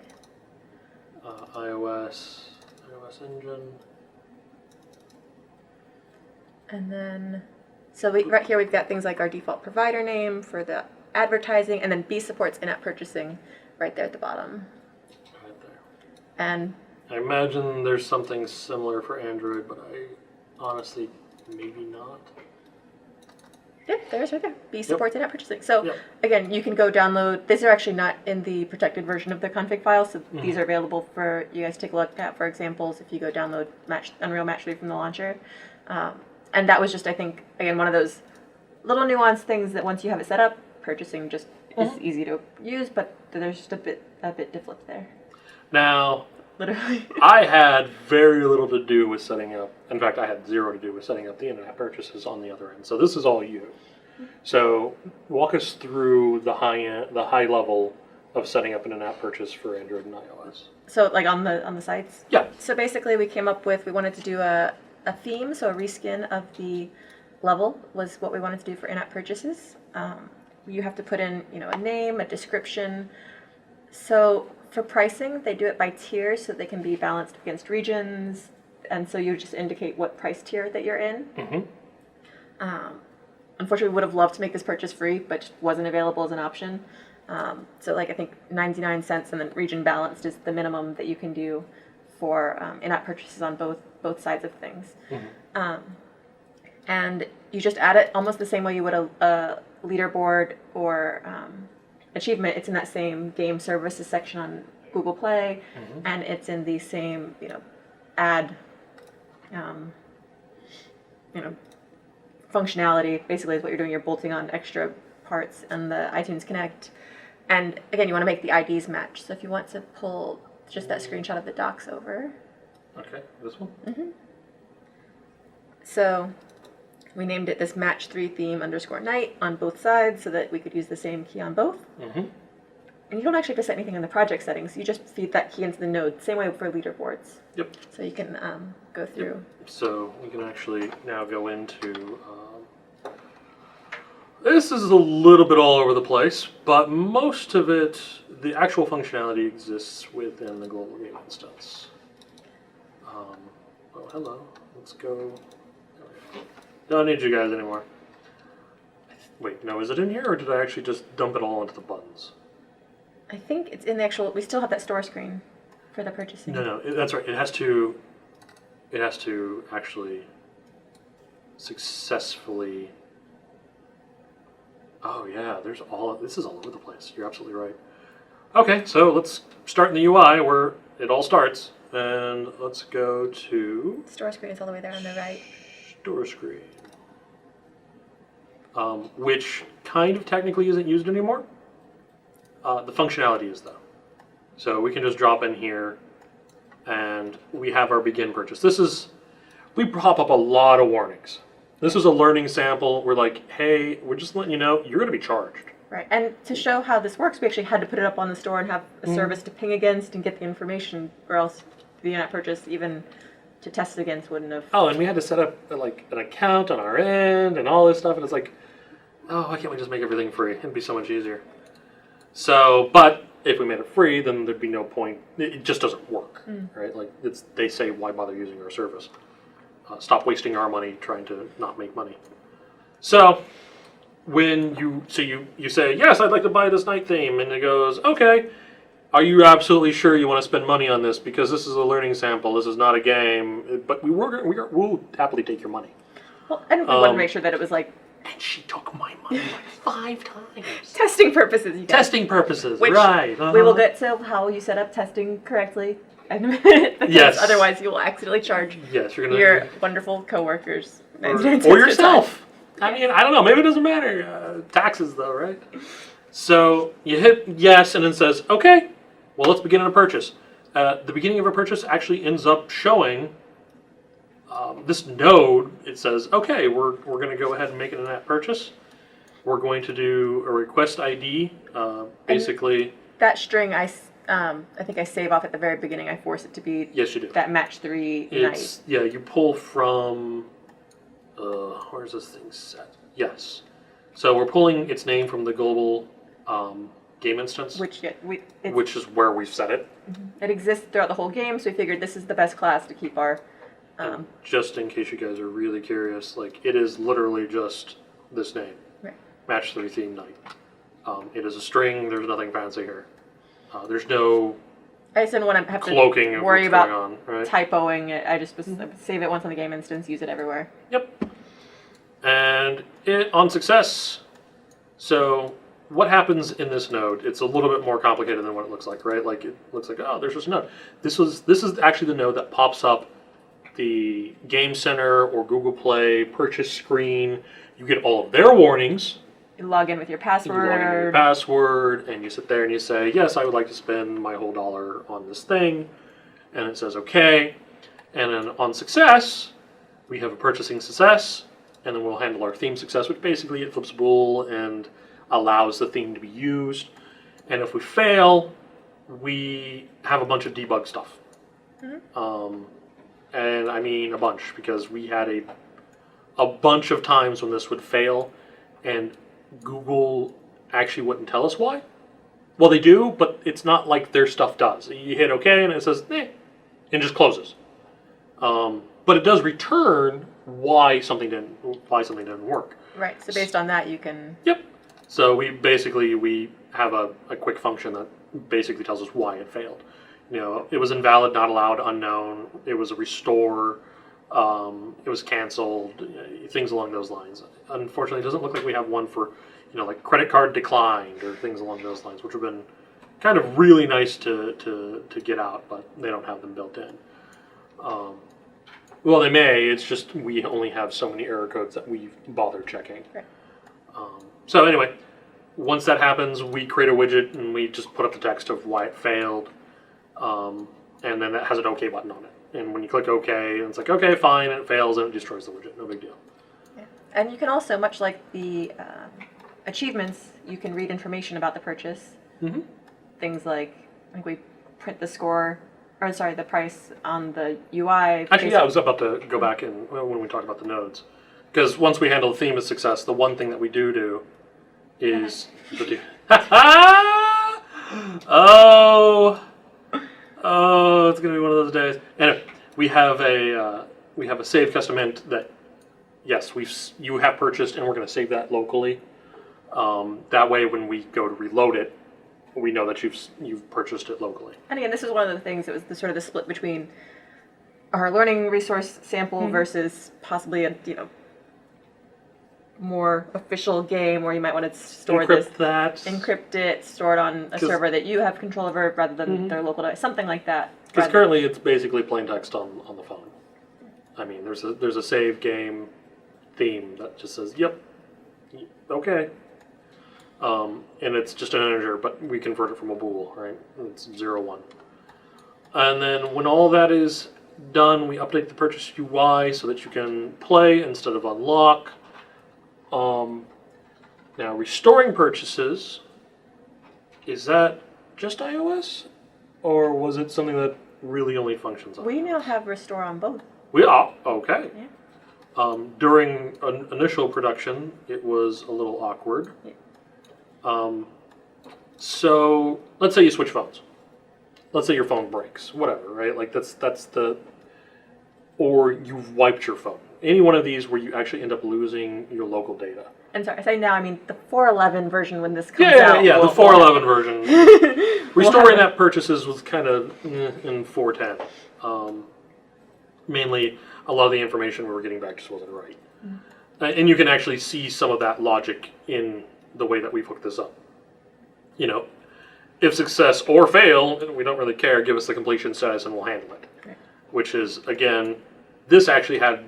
iOS engine. And then, so right here we've got things like our default provider name for the advertising, and then B supports in-app purchasing right there at the bottom. Right there. And I imagine there's something similar for Android, but I honestly maybe not. Yep, there's right there. B supports in-app purchasing. So again, you can go download. These are actually not in the protected version of the config file, so these are available for you guys to take a look at for examples if you go download Unreal Match 3 from the launcher. And that was just, I think, again, one of those little nuanced things that once you have it set up, purchasing just is easy to use, but there's just a bit to flip there. Now, literally, I had very little to do with setting up. In fact, I had 0 to do with setting up the in-app purchases on the other end. So this is all you. So walk us through the high level of setting up an in-app purchase for Android and iOS. So like on the sites? Yeah. So basically we wanted to do a theme, so a reskin of the level was what we wanted to do for in-app purchases. You have to put in, a name, a description. So for pricing, they do it by tiers so they can be balanced against regions. And so you just indicate what price tier that you're in. Unfortunately, we would have loved to make this purchase free, but just wasn't available as an option. So I think 99 cents and then region balanced is the minimum that you can do for in-app purchases on both sides of things. And you just add it almost the same way you would a leaderboard or achievement. It's in that same game services section on Google Play, and it's in the same ad functionality. Basically is what you're doing. You're bolting on extra parts and the iTunes Connect. And again, you want to make the IDs match. So if you want to pull just that screenshot of the docs over. Okay, this one? Mm-hmm. So we named it this match 3 theme _ night on both sides so that we could use the same key on both. Mm-hmm. And you don't actually have to set anything in the project settings. You just feed that key into the node. Same way for leaderboards. Yep. So you can go through. So we can actually now go into... this is a little bit all over the place, but most of it, the actual functionality exists within the global game instance. Oh, hello. Let's go. Don't need you guys anymore. Wait, no, is it in here, or did I actually just dump it all into the buttons? I think it's in the actual. We still have that store screen for the purchasing. No, that's right. It has to actually successfully. Oh yeah, this is all over the place. You're absolutely right. Okay, so let's start in the UI where it all starts, and let's go to Store screen is all the way there on the right. store screen, which kind of technically isn't used anymore. The functionality is though, so we can just drop in here, and we have our begin purchase. We pop up a lot of warnings. This is a learning sample. We're like, hey, we're just letting you know you're going to be charged. Right, and to show how this works, we actually had to put it up on the store and have a service to ping against and get the information, or else the in-app purchase, even to test it against, wouldn't have. Oh, and we had to set up like an account on our end and all this stuff, and it's like, oh, why can't we just make everything free? It'd be so much easier. So, but if we made it free, then there'd be no point. It just doesn't work, right? Like they say, why bother using our service? Stop wasting our money trying to not make money. So when you say, yes, I'd like to buy this night theme, and it goes, okay, are you absolutely sure you want to spend money on this? Because this is a learning sample, this is not a game, but we'll happily take your money. Well, and we wanted to make sure that it was like And she took my money like 5 times. testing purposes, you guys. Testing purposes, Which right. We will get to how you set up testing correctly in a minute. Because Yes. otherwise you will accidentally charge Yes, you're gonna your wonderful coworkers. or yourself. I mean, I don't know. Maybe it doesn't matter. Taxes, though, right? So you hit yes, and then says, okay, well, let's begin a purchase. The beginning of a purchase actually ends up showing this node. It says, okay, we're going to go ahead and make an in-app purchase. We're going to do a request ID, basically. That string, I think I save off at the very beginning. I force it to be Yes, you do. that match 3 night. Yeah, you pull from, where's this thing set? Yes. So we're pulling its name from the global game instance, Which is where we've set it. it exists throughout the whole game, so we figured this is the best class to keep our. Just in case you guys are really curious, like it is literally just this name, Right. match 3 theme night. It is a string. There's nothing fancy here. There's no I just didn't want to have cloaking to of worry what's about going on, right? typoing it. I just save it once on the game instance, use it everywhere. Yep. And on success. So what happens in this node? It's a little bit more complicated than what it looks like, right? Like it looks like, oh, there's just a node. This is actually the node that pops up the Game Center or Google Play purchase screen. You get all of their warnings. You log in with your You log in with your password. password, and you sit there and you say, yes, I would like to spend my whole dollar on this thing. And it says, okay. And then on success, we have a purchasing success, and then we'll handle our theme success, which basically it flips a bool and allows the theme to be used. And if we fail, we have a bunch of debug stuff. And I mean a bunch, because we had a bunch of times when this would fail, and Google actually wouldn't tell us why. Well, they do, but it's not like their stuff does. You hit OK, and it says, and just closes. But it does return why something didn't work. Right, so based on that you can. Yep. So we have a quick function that basically tells us why it failed. You know, it was invalid, not allowed, unknown. It was a restore. It was canceled. Things along those lines. Unfortunately, it doesn't look like we have one for, like credit card declined or things along those lines, which have been kind of really nice to get out, but they don't have them built in. Well, they may. It's just we only have so many error codes that we've bothered checking. Right. So anyway, once that happens, we create a widget and we just put up the text of why it failed, and then that has an OK button on it. and when you click OK, and it's like, okay, fine, and it fails, and it destroys the widget. No big deal. Yeah. And you can also, much like the achievements, you can read information about the purchase. Mm-hmm. Things like, I think we print the score, or sorry, the price on the UI. Actually, yeah, I was about to go back in when we talked about the nodes. Because once we handle the theme of success, the one thing that we do is the oh, it's gonna be one of those days. Anyway, we have a save custom int that yes, you have purchased, and we're gonna save that locally. That way, when we go to reload it, we know that you've purchased it locally. And again, this is one of the things that was the sort of the split between our learning resource sample versus possibly a more official game where you might want to store encrypt it, store it on a server that you have control over rather than their local device, something like that. Because currently it's basically plain text on the phone. I mean, there's a save game theme that just says, yep, okay. And it's just an integer, but we convert it from a bool, right? It's 0, 1. And then when all that is done, we update the purchase UI so that you can play instead of unlock. Now, restoring purchases, is that just iOS? Or was it something that really only functions on We iOS? now have restore on both. We are? Okay. Yeah. During initial production, it was a little awkward. Yeah. So, let's say you switch phones. Let's say your phone breaks, whatever, right? Like that's the, or you've wiped your phone. Any one of these where you actually end up losing your local data. And sorry, I say now, I mean the 4.11 version when this comes Yeah, out. the 4.11 version. Restoring that purchases was kind of in 4.10. Mainly, a lot of the information we were getting back just wasn't right. And you can actually see some of that logic in the way that we've hooked this up. If success or fail, we don't really care, give us the completion status and we'll handle it. Right. Which is, again, this actually had,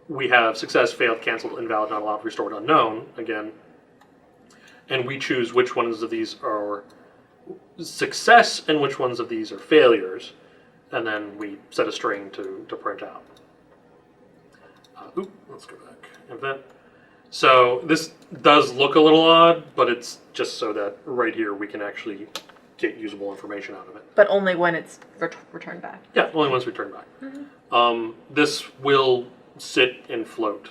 we have success, failed, canceled, invalid, not allowed, restored, unknown, again. And we choose which ones of these are success and which ones of these are failures. And then we set a string to print out. Let's go back. Event. So this does look a little odd, but it's just so that right here we can actually get usable information out of it. But only when it's returned back. Yeah, only once returned back. This will sit and float,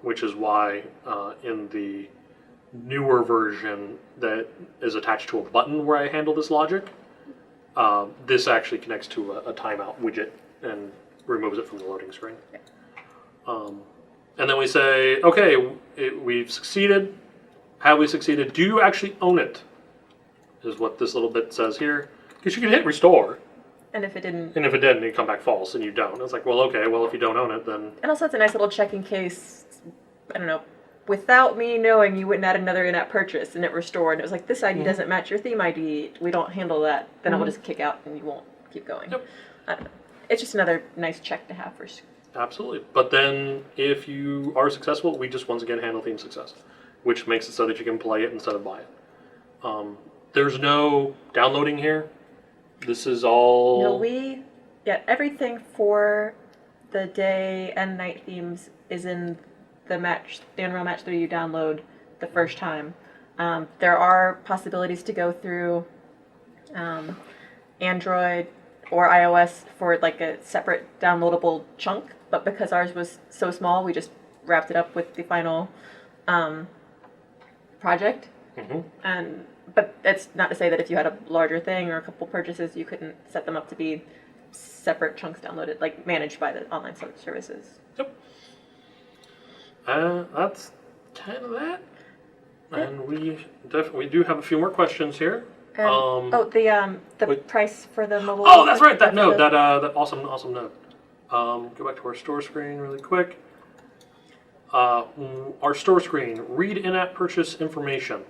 which is why in the newer version that is attached to a button where I handle this logic, this actually connects to a timeout widget and removes it from the loading screen. And then we say, okay, we've succeeded. Have we succeeded? Do you actually own it? Is what this little bit says here. Because you can hit restore. And if it didn't. And if it didn't, you come back false and you don't. It's like, well, okay, well, if you don't own it, then. And also, it's a nice little check in case, I don't know, without me knowing, you wouldn't add another in-app purchase and it restored. And it was like, this ID doesn't match your theme ID. We don't handle that. Then I will just kick out and you won't keep going. Yep. I don't know. It's just another nice check to have for. Absolutely. But then if you are successful, we just once again handle theme success, which makes it so that you can play it instead of buy it. There's no downloading here. This is all... No, everything for the day and night themes is in the Unreal Match 3 you download the first time. There are possibilities to go through Android or iOS for like a separate downloadable chunk, but because ours was so small, we just wrapped it up with the final project. But that's not to say that if you had a larger thing or a couple purchases, you couldn't set them up to be separate chunks downloaded, like managed by the online services. Yep. That's kind of that. And we do have a few more questions here. The price for the mobile. Oh, that's right. That node, that awesome node. Go back to our store screen really quick. Our store screen, read in-app purchase information.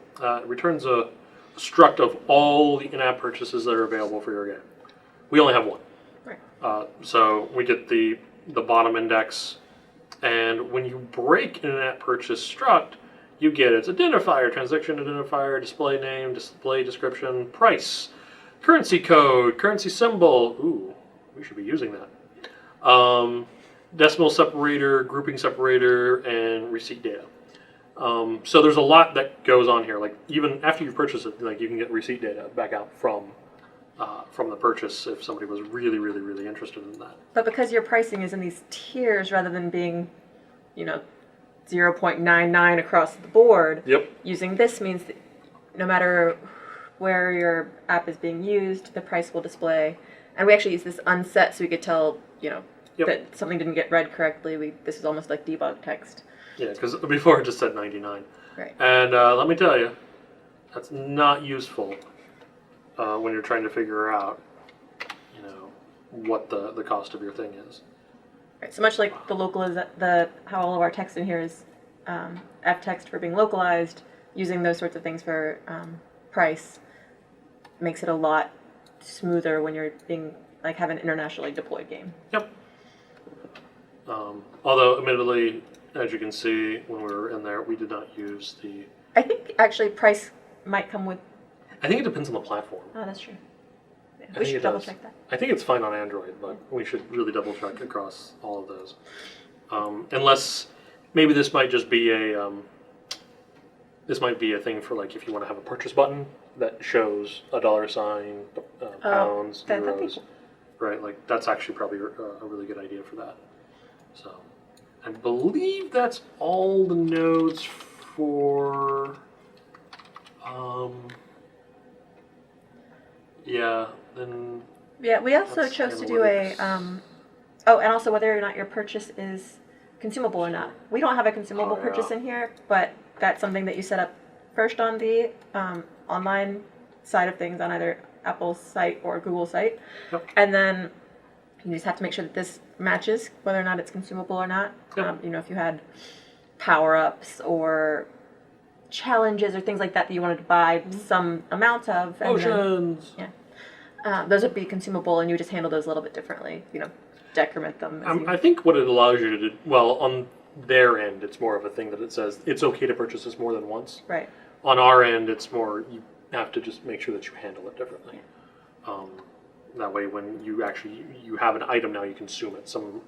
Returns a struct of all the in-app purchases that are available for your game. We only have one. Right. So we get the bottom index, and when you break an in-app purchase struct, you get its identifier, transaction identifier, display name, display description, price, currency code, currency symbol. Ooh, we should be using that. Decimal separator, grouping separator, and receipt data. So there's a lot that goes on here. Like even after you've purchased it, like you can get receipt data back out from the purchase if somebody was really, really, really interested in that. But because your pricing is in these tiers rather than being, 0.99 across the board, Yep. using this means that no matter where your app is being used, the price will display. And we actually use this unset so we could tell, Yep. that something didn't get read correctly. This is almost like debug text. Yeah, because before it just said 99. Right. And let me tell you, that's not useful when you're trying to figure out, what the cost of your thing is. Right. So much like the local is how all of our text in here is F text for being localized, using those sorts of things for price makes it a lot smoother when you're have an internationally deployed game. Yep. Although, admittedly, as you can see, when we were in there, we did not use the... I think actually price might come with... I think it depends on the platform. Oh, that's true. Yeah, I we think should it double does. check that. I think it's fine on Android, but we should really double check across all of those. Unless maybe this might just be a thing for like if you want to have a purchase button that shows a $, pounds, that'd be euros, cool. right? Like that's actually probably a really good idea for that. So I believe that's all the nodes for. Yeah. Then. Yeah, we also That's chose to do a, and also whether or not your purchase is consumable or not. We don't have a consumable Oh, yeah. purchase in here, but that's something that you set up first on the online side of things on either Apple's site or Google's site. Yep. And then you just have to make sure that this matches whether or not it's consumable or not. Yep. If you had power-ups or challenges or things like that you wanted to buy some amount of. And then, Potions. those would be consumable, and you would just handle those a little bit differently. Decrement them. I think what it allows you to do, well, on their end, it's more of a thing that it says it's okay to purchase this more than once. Right. On our end, it's more you have to just make sure that you handle it differently. That way, when you have an item now, you consume it. Some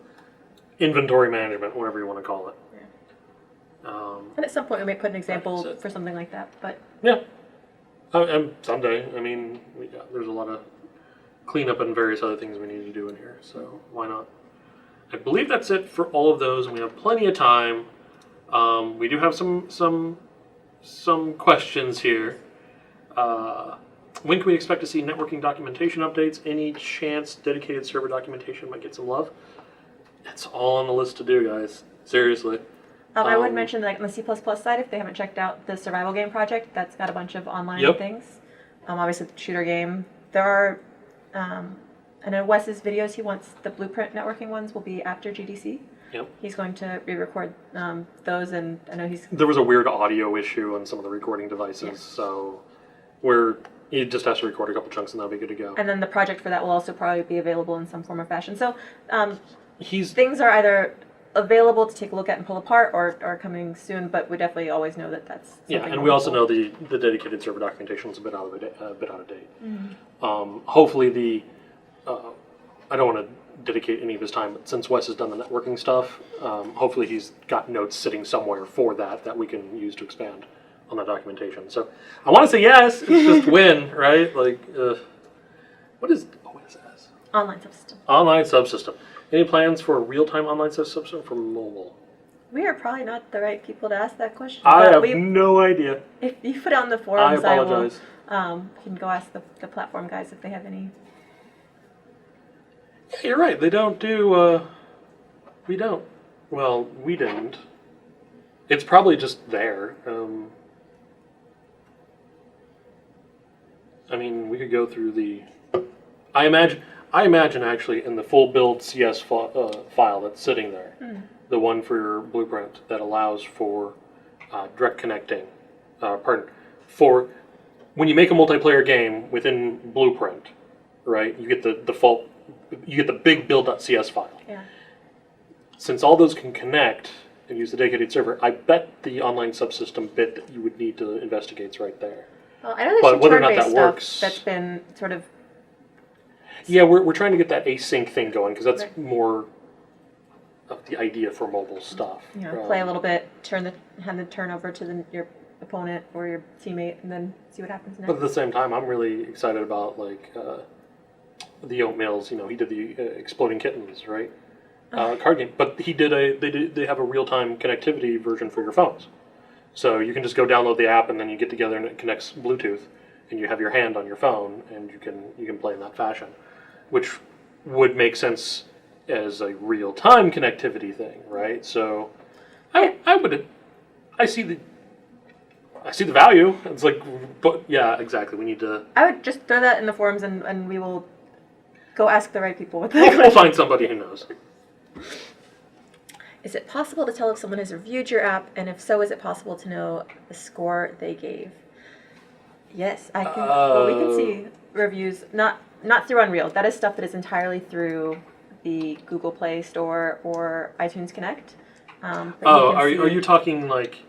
inventory management, whatever you want to call it. And at some point, we may put an example That's it. for something like that. But Yeah. Someday, there's a lot of cleanup and various other things we need to do in here, so why not? I believe that's it for all of those, and we have plenty of time. We do have some questions here. When can we expect to see networking documentation updates? Any chance dedicated server documentation might get some love? It's all on the list to do, guys. Seriously. I would mention that on the C++ side, if they haven't checked out the survival game project, that's got a bunch of online Yep. things. Obviously, the shooter game. There are, I know Wes's videos, he wants the blueprint networking ones will be after GDC. Yep. He's going to re-record those, and I know There was a weird audio issue on some of the recording devices, Yeah. so he just has to record a couple chunks and that'll be good to go. And then the project for that will also probably be available in some form or fashion. So He's things are either available to take a look at and pull apart or are coming soon, but we definitely always know that that's something. yeah, and we also know the dedicated server documentation is a bit out of date. Hopefully I don't want to dedicate any of his time, but since Wes has done the networking stuff, hopefully he's got notes sitting somewhere for that we can use to expand on that documentation. So I want to say yes, it's just when, right? Like, what is OSS? Online subsystem. Online subsystem. Any plans for a real-time online subsystem for mobile? We are probably not the right people to ask that question. I but have no idea. If you put it on the forums, I apologize. You can go ask the platform guys if they have any. Yeah, you're right. They don't do. We don't. Well, we didn't. It's probably just there. We could go through the. I imagine actually in the full build CS file that's sitting there, the one for your blueprint that allows for direct connecting. For when you make a multiplayer game within Blueprint, right? You get the default. You get the big build.cs file. Yeah. Since all those can connect and use the dedicated server, I bet the online subsystem bit that you would need to investigate is right there. Well, I know there's But some whether or not turn-based that stuff works- that's been sort of Yeah, we're trying to get that async thing going because that's Right. more of the idea for mobile stuff. You know, play a little bit, hand the turn over to your opponent or your teammate, and then see what happens next. But at the same time, I'm really excited about like the Oatmeal's. You know, he did the Exploding Kittens, right? Card game, but they have a real time connectivity version for your phones, so you can just go download the app and then you get together and it connects Bluetooth, and you have your hand on your phone and you can play in that fashion, which would make sense as a real time connectivity thing, right? So I see the value. It's like, but yeah, exactly. We need to. I would just throw that in the forums and we will go ask the right people. We'll find somebody who knows. Is it possible to tell if someone has reviewed your app, and if so, is it possible to know the score they gave? Yes, I can. Well, we can see reviews, not through Unreal. That is stuff that is entirely through the Google Play Store or iTunes Connect. Are you talking like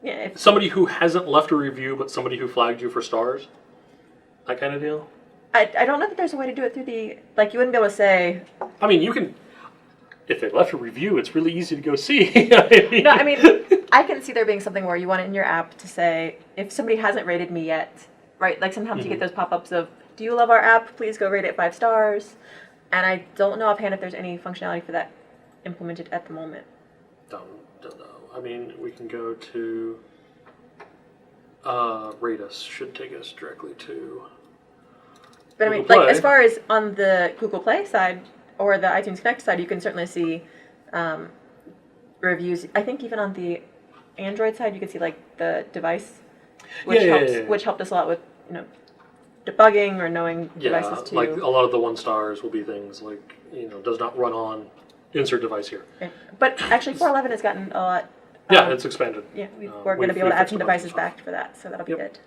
yeah, if somebody who hasn't left a review, but somebody who flagged you for stars? That kind of deal? I don't know that there's a way to do it through the, like, you wouldn't be able to say. I mean, you can. If they left a review, it's really easy to go see. No, I mean, I can see there being something where you want it in your app to say, if somebody hasn't rated me yet, right? Like sometimes you get those pop-ups of, do you love our app? Please go rate it 5 stars. And I don't know offhand if there's any functionality for that implemented at the moment. Don't know. I mean, we can go to rate us. Should take us directly to. But I mean, Google like, Play. as far as on the Google Play side or the iTunes Connect side, you can certainly see reviews. I think even on the Android side, you can see like the device, which which helped us a lot with debugging or knowing devices too. Like a lot of the 1 stars will be things like does not run on insert device here. Right. But actually, 4.11 has gotten a lot. Yeah, it's expanded. Yeah, we're going to be able to add some devices back for that, so that'll be Yep. good.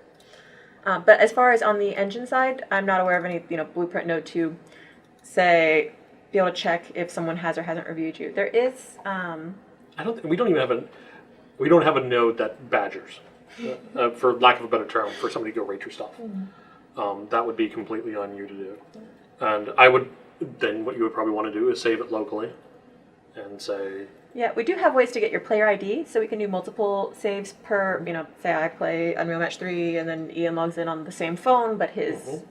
But as far as on the engine side, I'm not aware of any, Blueprint node to say, be able to check if someone has or hasn't reviewed you. There is. I don't think we don't have a node that badgers, for lack of a better term, for somebody to go rate your stuff. That would be completely on you to do. And then what you would probably want to do is save it locally, and say. Yeah, we do have ways to get your player ID, so we can do multiple saves per, say I play Unreal Match 3, and then Ian logs in on the same phone, but his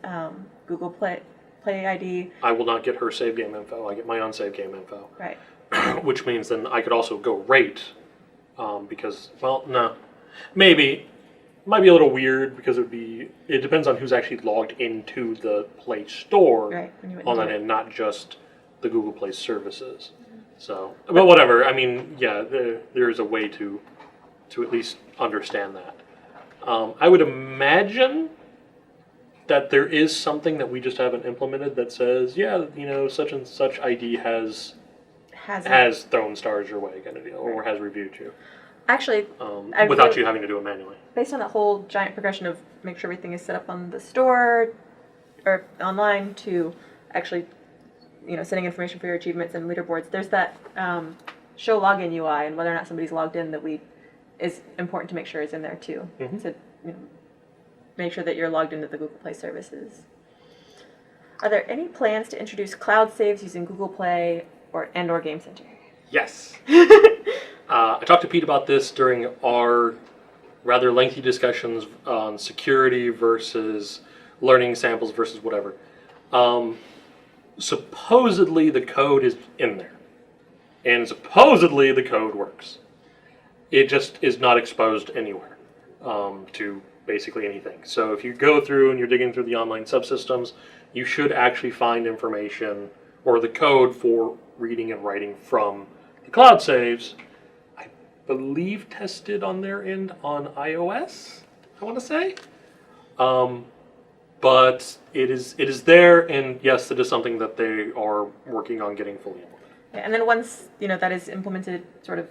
Google Play ID. I will not get her save game info. I get my own save game info. Right. Which means then I could also go rate, because, well, no. Maybe. It might be a little weird because it depends on who's actually logged into the Play Store Right, when you went on into that it. end, not just the Google Play services. So, but whatever. I mean, yeah, there is a way to at least understand that. I would imagine that there is something that we just haven't implemented that says, yeah, such and such ID has thrown stars your way, kind of deal, or has reviewed you. Actually, without you having to do it manually. based on that whole giant progression of make sure everything is set up on the store or online to actually, sending information for your achievements and leaderboards, there's that show login UI, and whether or not somebody's logged in that is important to make sure is in there too. To make sure that you're logged into the Google Play services. Are there any plans to introduce cloud saves using Google Play or Game Center? Yes. I talked to Pete about this during our rather lengthy discussions on security versus learning samples versus whatever. Supposedly the code is in there, and supposedly the code works. It just is not exposed anywhere to basically anything. So if you go through and you're digging through the online subsystems, you should actually find information or the code for reading and writing from the cloud saves. I believe tested on their end on iOS, I want to say. But it is there, and yes, it is something that they are working on getting fully implemented. Yeah, and then once that is implemented, sort of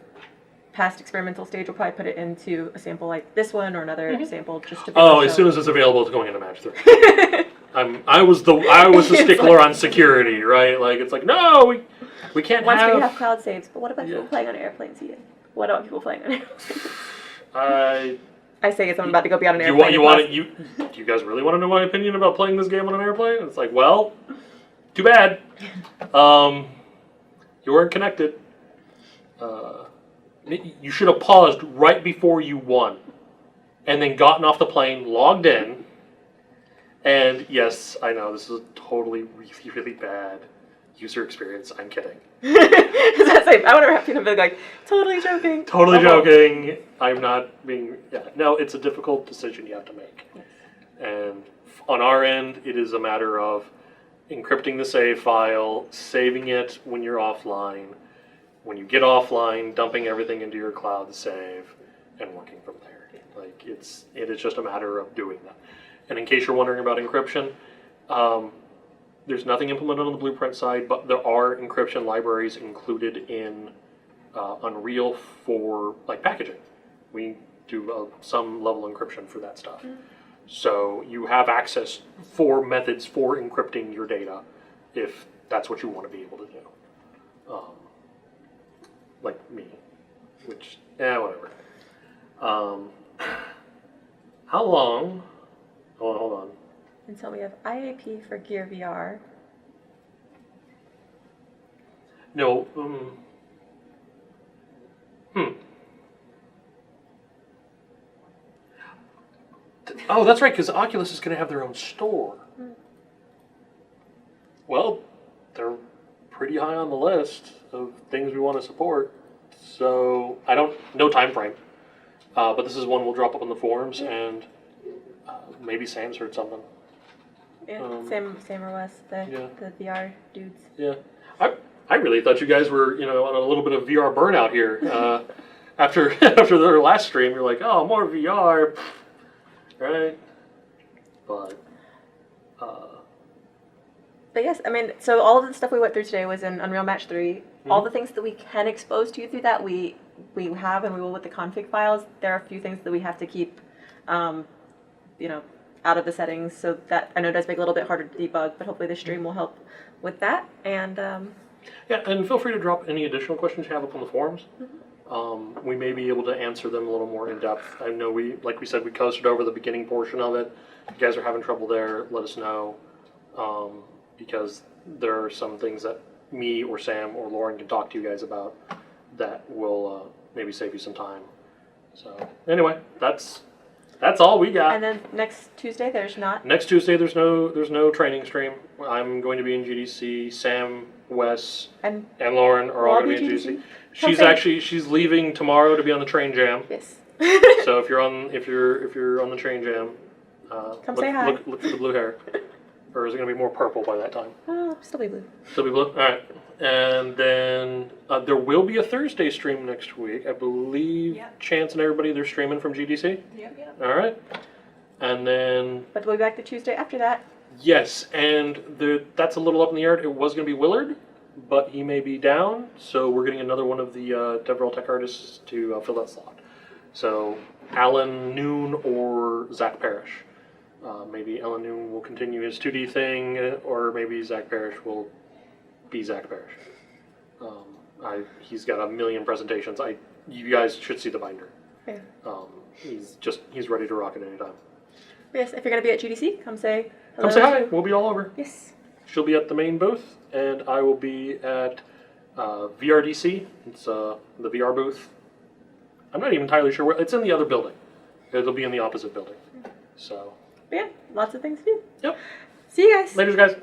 past experimental stage, we'll probably put it into a sample like this one or another sample just to. As soon as it's available, it's going into Match 3. I was the stickler on security, right? Like it's like no, we can't Once have. we have cloud saves, but what about people playing on airplanes, Ian? What about people playing on airplanes? I say it's I'm about to go be on an airplane. Do you guys really want to know my opinion about playing this game on an airplane? It's like, well, Too bad. You weren't connected. You should have paused right before you won, and then gotten off the plane, logged in, and yes, I know this is totally, really, really bad user experience. I'm kidding. I want to have people be like, totally joking. Totally joking. I'm not being. Yeah, no, it's a difficult decision you have to make, and on our end, it is a matter of encrypting the save file, saving it when you're offline. When you get offline, dumping everything into your cloud save, and working from there. Like it is just a matter of doing that. And in case you're wondering about encryption, there's nothing implemented on the Blueprint side, but there are encryption libraries included in Unreal for like packaging. We do some level encryption for that stuff. So you have access for methods for encrypting your data if that's what you want to be able to do. Like me, which, whatever. How long? Hold on. Until we have IAP for Gear VR. No. Oh, that's right, because Oculus is going to have their own store. Well, they're pretty high on the list of things we want to support. So, no time frame. But this is one we'll drop up on the forums, and maybe Sam's heard something. Yeah, Sam or Wes, the VR dudes. Yeah. I really thought you guys were, on a little bit of VR burnout here. After their last stream, you're like, oh, more VR. Right? But yes, I mean, so all of the stuff we went through today was in Unreal Match 3. All the things that we can expose to you through that, we have, and we will with the config files. There are a few things that we have to keep, out of the settings, so that I know does make it a little bit harder to debug, but hopefully the stream will help with that. And yeah, and feel free to drop any additional questions you have up on the forums. We may be able to answer them a little more in depth. I know like we said, we coasted over the beginning portion of it. If you guys are having trouble there, let us know, because there are some things that me or Sam or Lauren can talk to you guys about that will maybe save you some time. So anyway, that's all we got. And then next Tuesday there's not. Next Tuesday there's no training stream. I'm going to be in GDC. Sam, Wes, and Lauren are all going to be in GDC. She's leaving tomorrow to be on the train jam. Yes. So if you're on the train jam, come say hi. Look for the blue hair. Or is it going to be more purple by that time? Still be blue. Still be blue? All right. And then there will be a Thursday stream next week. I believe Chance and everybody, they're streaming from GDC? Yep. All right. And then... But we'll be back the Tuesday after that. Yes, and that's a little up in the air. It was going to be Willard, but he may be down. So we're getting another one of the DevRel tech artists to fill that slot. So Alan Noon or Zach Parrish. Maybe Alan Noon will continue his 2D thing, or maybe Zach Parrish will be Zach Parrish. He's got a million presentations. You guys should see the binder. Yeah. He's ready to rock at any time. Yes, if you're going to be at GDC, come say hello. Come say hi. We'll be all over. Yes. She'll be at the main booth, and I will be at VRDC. It's the VR booth. I'm not even entirely sure where. It's in the other building. It'll be in the opposite building. So. But yeah, lots of things to do. Yep. See you guys. Later, guys.